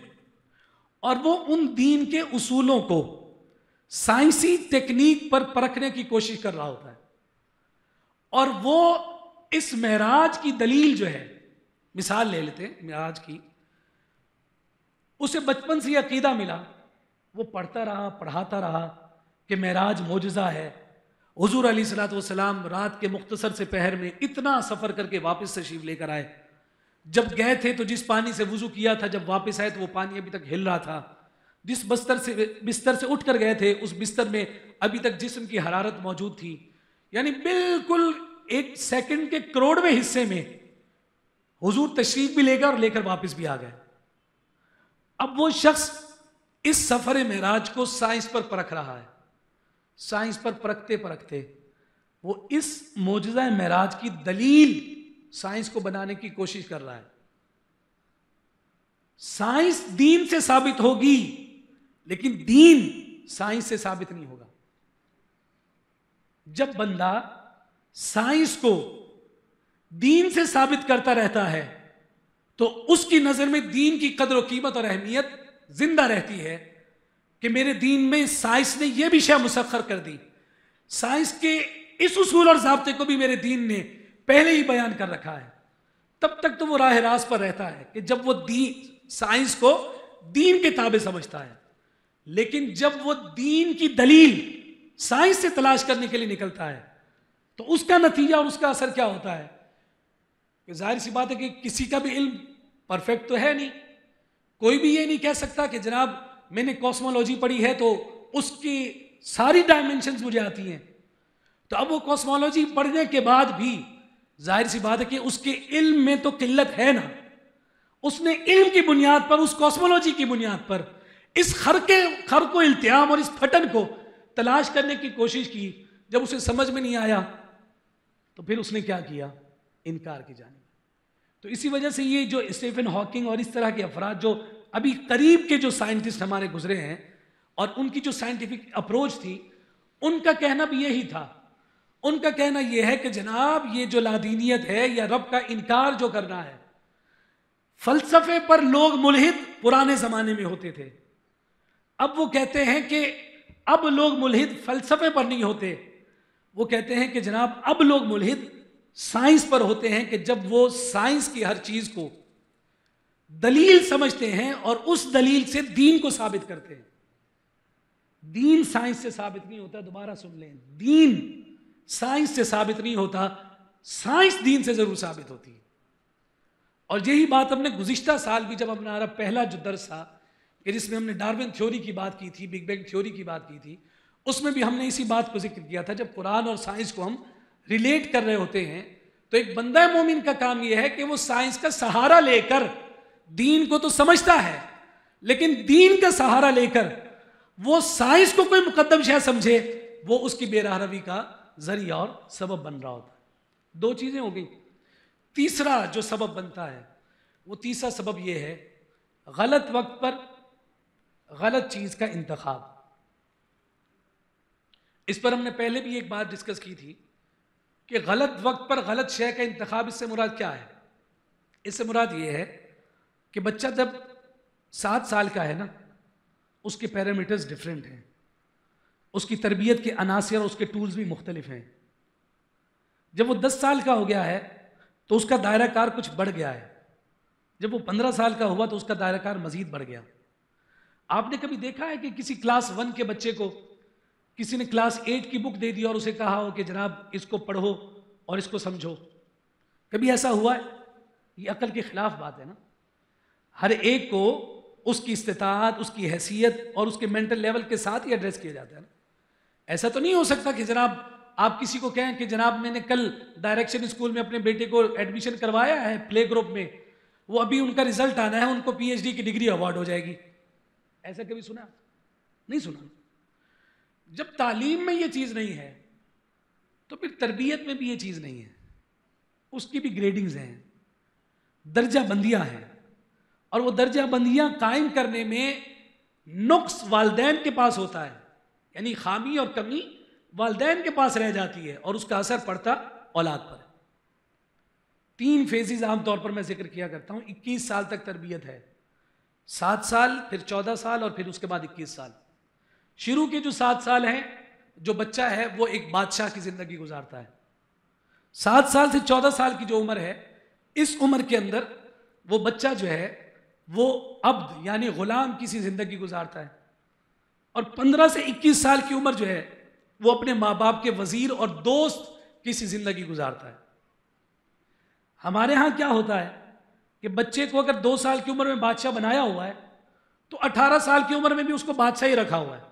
اور وہ ان دین کے اصولوں کو سائنسی ٹیکنیک پر پرکھنے کی کوشش کر رہا ہوتا ہے، اور وہ اس معراج کی دلیل جو ہے، مثال لے لیتے ہیں معراج کی، اسے بچپن سے یہ عقیدہ ملا، وہ پڑھتا رہا، پڑھاتا رہا کہ معراج معجزہ ہے، حضور علیہ الصلوۃ والسلام رات کے مختصر سے پہر میں اتنا سفر کر کے واپس تشریف لے کر آئے، جب گئے تھے تو جس پانی سے وضو کیا تھا جب واپس آئے تو وہ پانی ابھی تک ہل رہا تھا، جس بستر سے اٹھ کر گئے تھے اس بستر میں ابھی تک جسم کی حرارت موجود تھی، یعنی بالکل ایک سیکنڈ کے کروڑویں حصے میں حضور تشریف بھی لے گا اور لے کر واپس بھی آ گئے۔ اب وہ شخص اس سفر معراج کو سائنس پر پرکھ رہا ہے، سائنس پر پرکھتے پرکھتے وہ اس معجزہ معراج کی دلیل سائنس کو بنانے کی کوشش کر رہا ہے۔ سائنس دین سے ثابت ہوگی لیکن دین سائنس سے ثابت نہیں ہوگا۔ جب بندہ سائنس کو دین سے ثابت کرتا رہتا ہے تو اس کی نظر میں دین کی قدر و قیمت اور اہمیت زندہ رہتی ہے کہ میرے دین میں سائنس نے یہ بھی شے مسخر کر دی، سائنس کے اس اصول اور ضابطے کو بھی میرے دین نے پہلے ہی بیان کر رکھا ہے۔ تب تک تو وہ راہ راست پر رہتا ہے کہ جب وہ سائنس کو دین کے تابع سمجھتا ہے، لیکن جب وہ دین کی دلیل سائنس سے تلاش کرنے کے لیے نکلتا ہے تو اس کا نتیجہ اور اس کا اثر کیا ہوتا ہے کہ ظاہر سی بات ہے کہ کسی کا بھی علم پرفیکٹ تو ہے نہیں، کوئی بھی یہ نہیں کہہ سکتا کہ جناب میں نے کاسمولوجی پڑھی ہے تو اس کی ساری ڈائمنشنز مجھے آتی ہیں۔ تو اب وہ کاسمولوجی پڑھنے کے بعد بھی ظاہر سی بات ہے کہ اس کے علم میں تو قلت ہے نا، اس نے علم کی بنیاد پر، اس کاسمولوجی کی بنیاد پر اس خر کو التیام اور اس پھٹن کو تلاش کرنے کی کوشش کی، جب اسے سمجھ میں نہیں آیا تو پھر اس نے کیا کیا؟ انکار کی جانب۔ تو اسی وجہ سے یہ جو اسٹیفن ہاکنگ اور اس طرح کے افراد جو ابھی قریب کے جو سائنٹسٹ ہمارے گزرے ہیں اور ان کی جو سائنٹیفک اپروچ تھی، ان کا کہنا بھی یہی تھا۔ ان کا کہنا یہ ہے کہ جناب یہ جو لادینیت ہے یا رب کا انکار جو کرنا ہے، فلسفے پر لوگ ملحد پرانے زمانے میں ہوتے تھے، اب وہ کہتے ہیں کہ اب لوگ ملحد فلسفے پر نہیں ہوتے، وہ کہتے ہیں کہ جناب اب لوگ ملحد سائنس پر ہوتے ہیں کہ جب وہ سائنس کی ہر چیز کو دلیل سمجھتے ہیں اور اس دلیل سے دین کو ثابت کرتے ہیں۔ دین سائنس سے ثابت نہیں ہوتا، دوبارہ سن لیں، دین سائنس سے ثابت نہیں ہوتا، سائنس دین سے ضرور ثابت ہوتی ہے۔ اور یہی بات ہم نے گزشتہ سال بھی جب ہمارا پہلا جو درس تھا کہ جس میں ہم نے ڈارون تھیوری کی بات کی تھی، بگ بینگ تھیوری کی بات کی تھی، اس میں بھی ہم نے اسی بات کو ذکر کیا تھا۔ جب قرآن اور سائنس کو ہم ریلیٹ کر رہے ہوتے ہیں تو ایک بندہ مومن کا کام یہ ہے کہ وہ سائنس کا سہارا لے کر دین کو تو سمجھتا ہے، لیکن دین کا سہارا لے کر وہ سائنس کو کوئی مقدم شے سمجھے، وہ اس کی بے راہ روی کا ذریعہ اور سبب بن رہا ہوتا ہے۔ دو چیزیں ہو گئی۔ تیسرا جو سبب بنتا ہے، وہ تیسرا سبب یہ ہے غلط وقت پر غلط چیز کا انتخاب۔ اس پر ہم نے پہلے بھی ایک بات ڈسکس کی تھی کہ غلط وقت پر غلط شے کا انتخاب، اس سے مراد کیا ہے؟ اس سے مراد یہ ہے کہ بچہ جب 7 سال کا ہے نا، اس کے پیرامیٹرز ڈیفرنٹ ہیں، اس کی تربیت کے عناصر اور اس کے ٹولز بھی مختلف ہیں۔ جب وہ 10 سال کا ہو گیا ہے تو اس کا دائرہ کار کچھ بڑھ گیا ہے، جب وہ 15 سال کا ہوا تو اس کا دائرہ کار مزید بڑھ گیا۔ آپ نے کبھی دیکھا ہے کہ کسی کلاس 1 کے بچے کو کسی نے کلاس 8 کی بک دے دی اور اسے کہا ہو کہ جناب اس کو پڑھو اور اس کو سمجھو؟ کبھی ایسا ہوا ہے؟ یہ عقل کے خلاف بات ہے نا۔ ہر ایک کو اس کی استطاعت، اس کی حیثیت اور اس کے مینٹل لیول کے ساتھ ہی ایڈریس کیا جاتا ہے نا۔ ایسا تو نہیں ہو سکتا کہ جناب آپ کسی کو کہیں کہ جناب میں نے کل ڈائریکشن اسکول میں اپنے بیٹے کو ایڈمیشن کروایا ہے پلے گروپ میں، وہ ابھی ان کا رزلٹ آنا ہے، ان کو پی ایچ ڈی کی ڈگری ایوارڈ ہو جائے گی۔ ایسا کبھی سنا؟ نہیں سنا۔ جب تعلیم میں یہ چیز نہیں ہے تو پھر تربیت میں بھی یہ چیز نہیں ہے، اس کی بھی گریڈنگز ہیں، درجہ بندیاں ہیں، اور وہ درجہ بندیاں قائم کرنے میں نقص والدین کے پاس ہوتا ہے، یعنی خامی اور کمی والدین کے پاس رہ جاتی ہے اور اس کا اثر پڑتا اولاد پر۔ 3 فیزز عام طور پر میں ذکر کیا کرتا ہوں۔ 21 سال تک تربیت ہے، 7 سال، پھر 14 سال، اور پھر اس کے بعد 21 سال۔ شروع کے جو 7 سال ہیں، جو بچہ ہے وہ ایک بادشاہ کی زندگی گزارتا ہے۔ 7 سال سے 14 سال کی جو عمر ہے، اس عمر کے اندر وہ بچہ جو ہے وہ عبد یعنی غلام کسی زندگی گزارتا ہے، اور 15 سے 21 سال کی عمر جو ہے وہ اپنے ماں باپ کے وزیر اور دوست کسی زندگی گزارتا ہے۔ ہمارے ہاں کیا ہوتا ہے کہ بچے کو اگر 2 سال کی عمر میں بادشاہ بنایا ہوا ہے تو 18 سال کی عمر میں بھی اس کو بادشاہ ہی رکھا ہوا ہے۔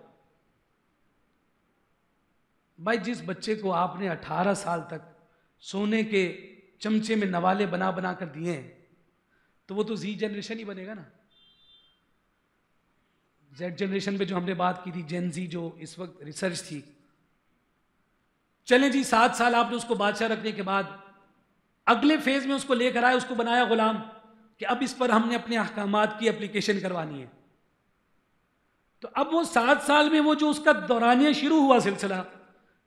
بھائی جس بچے کو آپ نے 18 سال تک سونے کے چمچے میں نوالے بنا بنا کر دیے ہیں تو وہ تو زی جنریشن ہی بنے گا نا۔ زیڈ جنریشن پہ جو ہم نے بات کی تھی، جین زی، جو اس وقت ریسرچ تھی، چلیں جی 7 سال آپ نے اس کو بادشاہ رکھنے کے بعد اگلے فیز میں اس کو لے کر آئے، اس کو بنایا غلام کہ اب اس پر ہم نے اپنے احکامات کی اپلیکیشن کروانی ہے۔ تو اب وہ 7 سال میں وہ جو اس کا دورانیہ شروع ہوا سلسلہ،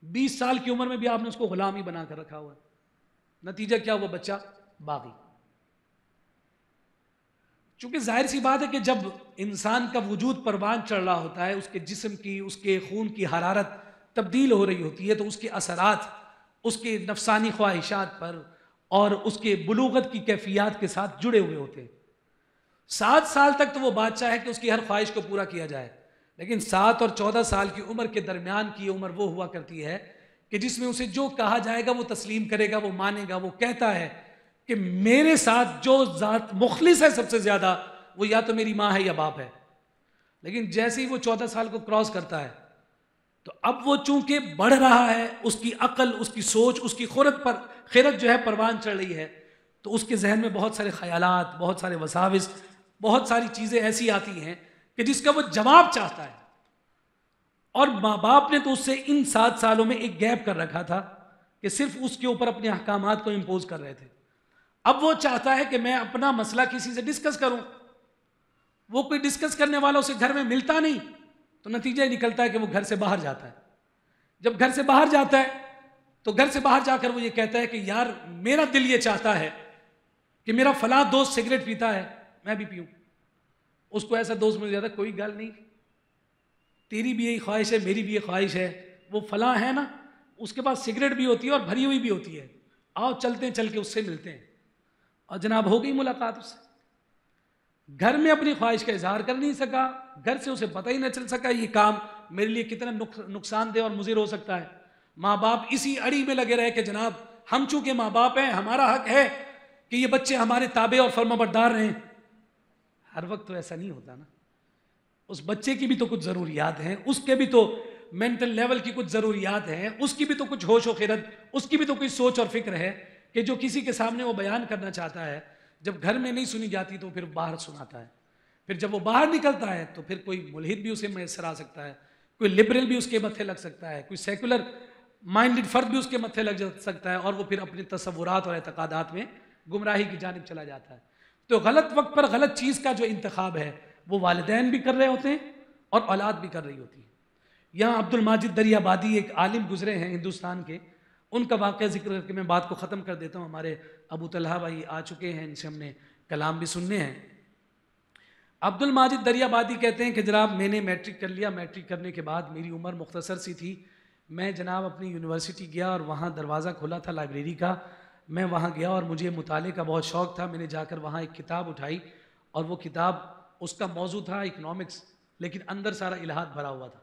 20 سال کی عمر میں بھی آپ نے اس کو غلام ہی بنا کر رکھا ہوا ہے۔ نتیجہ کیا؟ وہ بچہ باغی۔ چونکہ ظاہر سی بات ہے کہ جب انسان کا وجود پروان چڑھ رہا ہوتا ہے، اس کے جسم کی، اس کے خون کی حرارت تبدیل ہو رہی ہوتی ہے، تو اس کے اثرات اس کے نفسانی خواہشات پر اور اس کے بلوغت کی کیفیات کے ساتھ جڑے ہوئے ہوتے ہیں۔ 7 سال تک تو وہ بادشاہ ہے کہ اس کی ہر خواہش کو پورا کیا جائے، لیکن 7 اور 14 سال کی عمر کے درمیان کی عمر وہ ہوا کرتی ہے کہ جس میں اسے جو کہا جائے گا وہ تسلیم کرے گا، وہ مانے گا۔ وہ کہتا ہے کہ میرے ساتھ جو ذات مخلص ہے سب سے زیادہ، وہ یا تو میری ماں ہے یا باپ ہے۔ لیکن جیسے ہی وہ 14 سال کو کراس کرتا ہے تو اب وہ چونکہ بڑھ رہا ہے، اس کی عقل، اس کی سوچ، اس کی خیرت جو ہے پروان چڑھ رہی ہے، تو اس کے ذہن میں بہت سارے خیالات، بہت سارے وساوس، بہت ساری چیزیں ایسی آتی ہیں کہ جس کا وہ جواب چاہتا ہے۔ اور ماں باپ نے تو اس سے ان 7 سالوں میں ایک گیپ کر رکھا تھا کہ صرف اس کے اوپر اپنے احکامات کو امپوز کر رہے تھے۔ اب وہ چاہتا ہے کہ میں اپنا مسئلہ کسی سے ڈسکس کروں، وہ کوئی ڈسکس کرنے والا اسے گھر میں ملتا نہیں، تو نتیجہ یہ نکلتا ہے کہ وہ گھر سے باہر جاتا ہے۔ جب گھر سے باہر جاتا ہے تو گھر سے باہر جا کر وہ یہ کہتا ہے کہ یار میرا دل یہ چاہتا ہے کہ میرا فلاں دوست سگریٹ پیتا ہے، میں بھی پیوں۔ اس کو ایسا دوست مل جاتا ہے، کوئی گل نہیں، تیری بھی یہی خواہش ہے، میری بھی یہ خواہش ہے، وہ فلاں ہے نا، اس کے پاس سگریٹ بھی ہوتی ہے اور بھری ہوئی بھی ہوتی ہے، آؤ چلتے ہیں، چل کے اس سے ملتے ہیں، اور جناب ہو گئی ملاقات اس سے۔ گھر میں اپنی خواہش کا اظہار کر نہیں سکا، گھر سے اسے پتہ ہی نہ چل سکا یہ کام میرے لیے کتنا نقصان دہ اور مضر ہو سکتا ہے۔ ماں باپ اسی اڑی میں لگے رہے کہ جناب ہم چونکہ ماں باپ ہیں، ہمارا حق ہے کہ یہ بچے ہمارے تابع اور فرما بردار رہیں۔ ہر وقت تو ایسا نہیں ہوتا نا، اس بچے کی بھی تو کچھ ضروریات ہیں، اس کے بھی تو مینٹل لیول کی کچھ ضروریات ہیں، اس کی بھی تو کچھ ہوش و خیرت، اس کی بھی تو کوئی سوچ اور فکر ہے کہ جو کسی کے سامنے وہ بیان کرنا چاہتا ہے، جب گھر میں نہیں سنی جاتی تو پھر باہر سناتا ہے۔ پھر جب وہ باہر نکلتا ہے تو پھر کوئی ملحد بھی اسے میسر آ سکتا ہے، کوئی لبرل بھی اس کے متھے لگ سکتا ہے، کوئی سیکولر مائنڈڈ فرد بھی اس کے متھے لگ سکتا ہے، اور وہ پھر اپنے تصورات اور اعتقادات میں گمراہی کی جانب چلا جاتا ہے۔ تو غلط وقت پر غلط چیز کا جو انتخاب ہے وہ والدین بھی کر رہے ہوتے ہیں اور اولاد بھی کر رہی ہوتی ہے۔ یہاں عبد الماجد دریابادی ایک عالم گزرے ہیں ہندوستان کے، ان کا واقعہ ذکر کر کے میں بات کو ختم کر دیتا ہوں۔ ہمارے ابو طلحہ بھائی آ چکے ہیں، ان سے ہم نے کلام بھی سننے ہیں۔ عبد الماجد دریابادی کہتے ہیں کہ جناب میں نے میٹرک کر لیا، میٹرک کرنے کے بعد میری عمر مختصر سی تھی، میں جناب اپنی یونیورسٹی گیا اور وہاں دروازہ کھلا تھا لائبریری کا، میں وہاں گیا اور مجھے مطالعے کا بہت شوق تھا۔ میں نے جا کر وہاں ایک کتاب اٹھائی اور وہ کتاب، اس کا موضوع تھا اکنامکس، لیکن اندر سارا الہاد بھرا ہوا تھا۔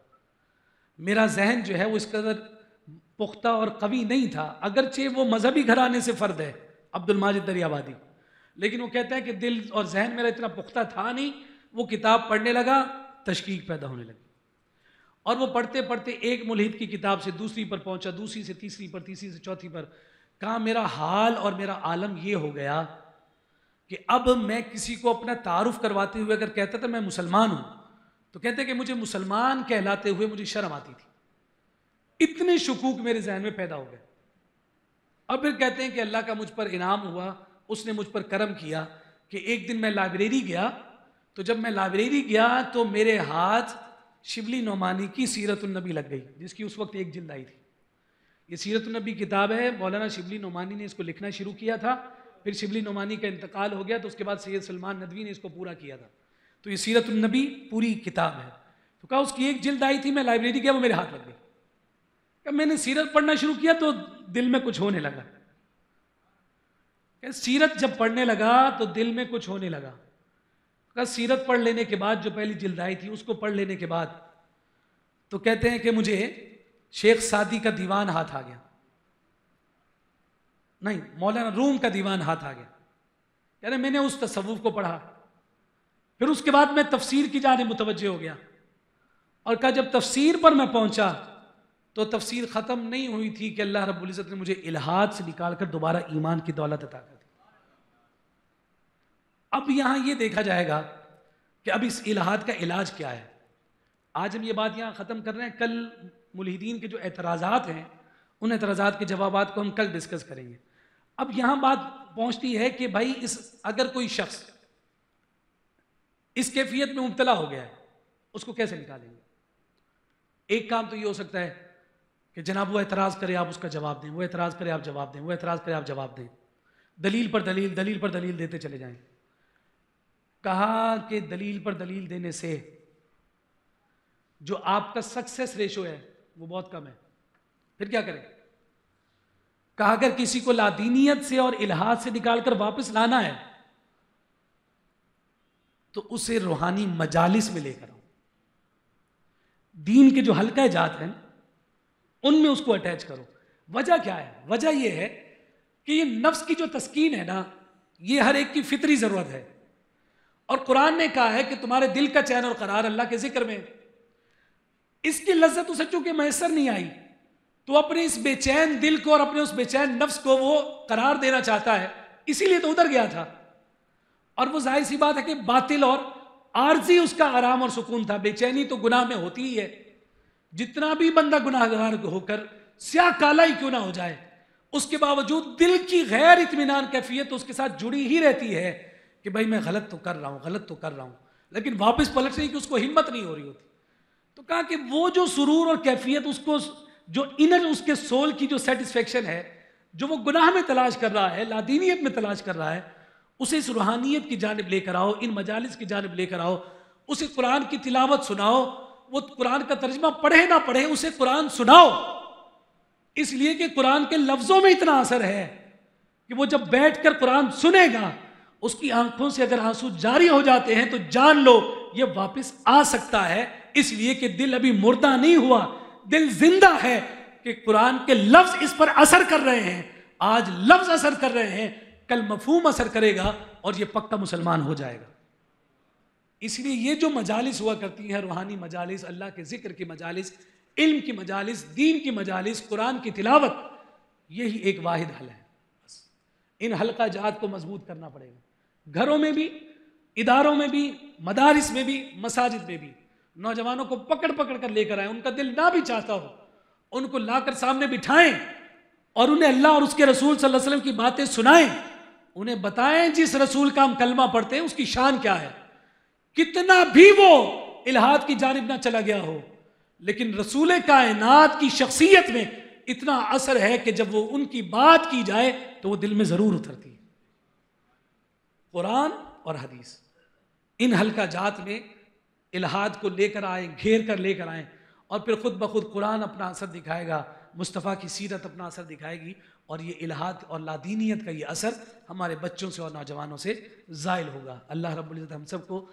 میرا ذہن جو ہے وہ اس قدر پختہ اور قوی نہیں تھا، اگرچہ وہ مذہبی گھرانے سے فرد ہے عبد الماجد دریابادی، لیکن وہ کہتا ہے کہ دل اور ذہن میرا اتنا پختہ تھا نہیں۔ وہ کتاب پڑھنے لگا، تشکیک پیدا ہونے لگی، اور وہ پڑھتے پڑھتے ایک ملحد کی کتاب سے دوسری پر پہنچا، دوسری سے تیسری پر، تیسری سے چوتھی پر۔ کہا میرا حال اور میرا عالم یہ ہو گیا کہ اب میں کسی کو اپنا تعارف کرواتے ہوئے اگر کہتا تھا میں مسلمان ہوں تو کہتے کہ مجھے مسلمان کہلاتے ہوئے مجھے شرم آتی تھی۔ اتنے شکوک میرے ذہن میں پیدا ہو گئے اور پھر کہتے ہیں کہ اللہ کا مجھ پر انعام ہوا، اس نے مجھ پر کرم کیا کہ ایک دن میں لائبریری گیا، تو جب میں لائبریری گیا تو میرے ہاتھ شبلی نعمانی کی سیرت النبی لگ گئی، جس کی اس وقت ایک جلد آئی تھی۔ یہ سیرت النبی کتاب ہے، مولانا شبلی نعمانی نے اس کو لکھنا شروع کیا تھا، پھر شبلی نعمانی کا انتقال ہو گیا تو اس کے بعد سید سلمان ندوی نے اس کو پورا کیا تھا۔ تو یہ سیرت النبی پوری کتاب ہے۔ تو کہا اس کی ایک جلد آئی تھی، میں لائبریری گیا، وہ میرے ہاتھ لگ گئی۔ کہ میں نے سیرت پڑھنا شروع کیا تو دل میں کچھ ہونے لگا۔ کہ سیرت جب پڑھنے لگا تو دل میں کچھ ہونے لگا۔ کہ سیرت پڑھ لینے کے بعد، جو پہلی جلد آئی تھی اس کو پڑھ لینے کے بعد، تو کہتے ہیں کہ مجھے شیخ سعدی کا دیوان ہاتھ آ گیا، نہیں مولانا روم کا دیوان ہاتھ آ گیا۔ یعنی میں نے اس تصوف کو پڑھا، پھر اس کے بعد میں تفسیر کی جانب متوجہ ہو گیا، اور کہا جب تفسیر پر میں پہنچا تو تفسیر ختم نہیں ہوئی تھی کہ اللہ رب العزت نے مجھے الہاد سے نکال کر دوبارہ ایمان کی دولت عطا کر دی۔ اب یہاں یہ دیکھا جائے گا کہ اب اس الہاد کا علاج کیا ہے۔ آج ہم یہ بات یہاں ختم کر رہے ہیں، کل ملحدین کے جو اعتراضات ہیں ان اعتراضات کے جوابات کو ہم کل ڈسکس کریں گے۔ اب یہاں بات پہنچتی ہے کہ بھائی اگر کوئی شخص اس کیفیت میں مبتلا ہو گیا ہے، اس کو کیسے نکالیں گے؟ ایک کام تو یہ ہو سکتا ہے کہ جناب وہ اعتراض کرے آپ اس کا جواب دیں، وہ اعتراض کرے آپ جواب دیں، وہ اعتراض کرے آپ جواب دیں، دلیل پر دلیل، دلیل پر دلیل دیتے چلے جائیں۔ کہا کہ دلیل پر دلیل دینے سے جو آپ کا سکسیس ریشو ہے وہ بہت کم ہے، پھر کیا کریں؟ کہا اگر کسی کو لادینیت سے اور الہاد سے نکال کر واپس لانا ہے تو اسے روحانی مجالس میں لے کر آؤ، دین کے جو حلقہ جات ہیں ان میں اس کو اٹیچ کرو۔ وجہ کیا ہے؟ وجہ یہ ہے کہ یہ نفس کی جو تسکین ہے نا، یہ ہر ایک کی فطری ضرورت ہے، اور قرآن نے کہا ہے کہ تمہارے دل کا چین اور قرار اللہ کے ذکر میں، اس کی لذت اسے چونکہ میسر نہیں آئی تو اپنے اس بے چین دل کو اور اپنے اس بے چین نفس کو وہ قرار دینا چاہتا ہے، اسی لیے تو ادھر گیا تھا۔ اور وہ ظاہر سی بات ہے کہ باطل اور عارضی اس کا آرام اور سکون تھا۔ بے چینی تو گناہ میں ہوتی ہی ہے، جتنا بھی بندہ گناہ گار ہو کر سیاہ کالا ہی کیوں نہ ہو جائے، اس کے باوجود دل کی غیر اطمینان کیفیت اس کے ساتھ جڑی ہی رہتی ہے کہ بھائی میں غلط تو کر رہا ہوں، غلط تو کر رہا ہوں، لیکن واپس پلٹنے کی اس کو ہمت نہیں ہو رہی ہوتی۔ تو کہا کہ وہ جو سرور اور کیفیت اس کو، جو انر اس کے سول کی جو سیٹسفیکشن ہے، جو وہ گناہ میں تلاش کر رہا ہے، لادینیت میں تلاش کر رہا ہے، اسے اس روحانیت کی جانب لے کر آؤ، ان مجالس کی جانب لے کر آؤ، اسے قرآن کی تلاوت سناؤ، وہ قرآن کا ترجمہ پڑھے نہ پڑھے اسے قرآن سناؤ، اس لیے کہ قرآن کے لفظوں میں اتنا اثر ہے کہ وہ جب بیٹھ کر قرآن سنے گا اس کی آنکھوں سے اگر آنسو جاری ہو جاتے ہیں تو جان لو یہ واپس آ سکتا ہے، اس لیے کہ دل ابھی مردہ نہیں ہوا، دل زندہ ہے کہ قرآن کے لفظ اس پر اثر کر رہے ہیں۔ آج لفظ اثر کر رہے ہیں، کل مفہوم اثر کرے گا اور یہ پکا مسلمان ہو جائے گا۔ اس لیے یہ جو مجالس ہوا کرتی ہیں، روحانی مجالس، اللہ کے ذکر کی مجالس، علم کی مجالس، دین کی مجالس، قرآن کی تلاوت، یہی ایک واحد حل ہے۔ بس ان حلقہ جات کو مضبوط کرنا پڑے گا، گھروں میں بھی، اداروں میں بھی، مدارس میں بھی، مساجد میں بھی۔ نوجوانوں کو پکڑ پکڑ کر لے کر آئیں، ان کا دل نہ بھی چاہتا ہو ان کو لا کر سامنے بٹھائیں اور انہیں اللہ اور اس کے رسول صلی اللہ علیہ وسلم کی باتیں سنائیں، انہیں بتائیں جس رسول کا ہم کلمہ پڑھتے ہیں اس کی شان کیا ہے، کتنا بھی وہ الہاد کی جانب نہ چلا گیا ہو، لیکن رسول کائنات کی شخصیت میں اتنا اثر ہے کہ جب وہ ان کی بات کی جائے تو وہ دل میں ضرور اترتی ہے۔ قرآن اور حدیث، ان حلقہ جات میں الہاد کو لے کر آئیں، گھیر کر لے کر آئیں، اور پھر خود بخود قرآن اپنا اثر دکھائے گا، مصطفیٰ کی سیرت اپنا اثر دکھائے گی، اور یہ الہاد اور لادینیت کا یہ اثر ہمارے بچوں سے اور نوجوانوں سے زائل ہوگا۔ اللہ رب العزت ہم سب کو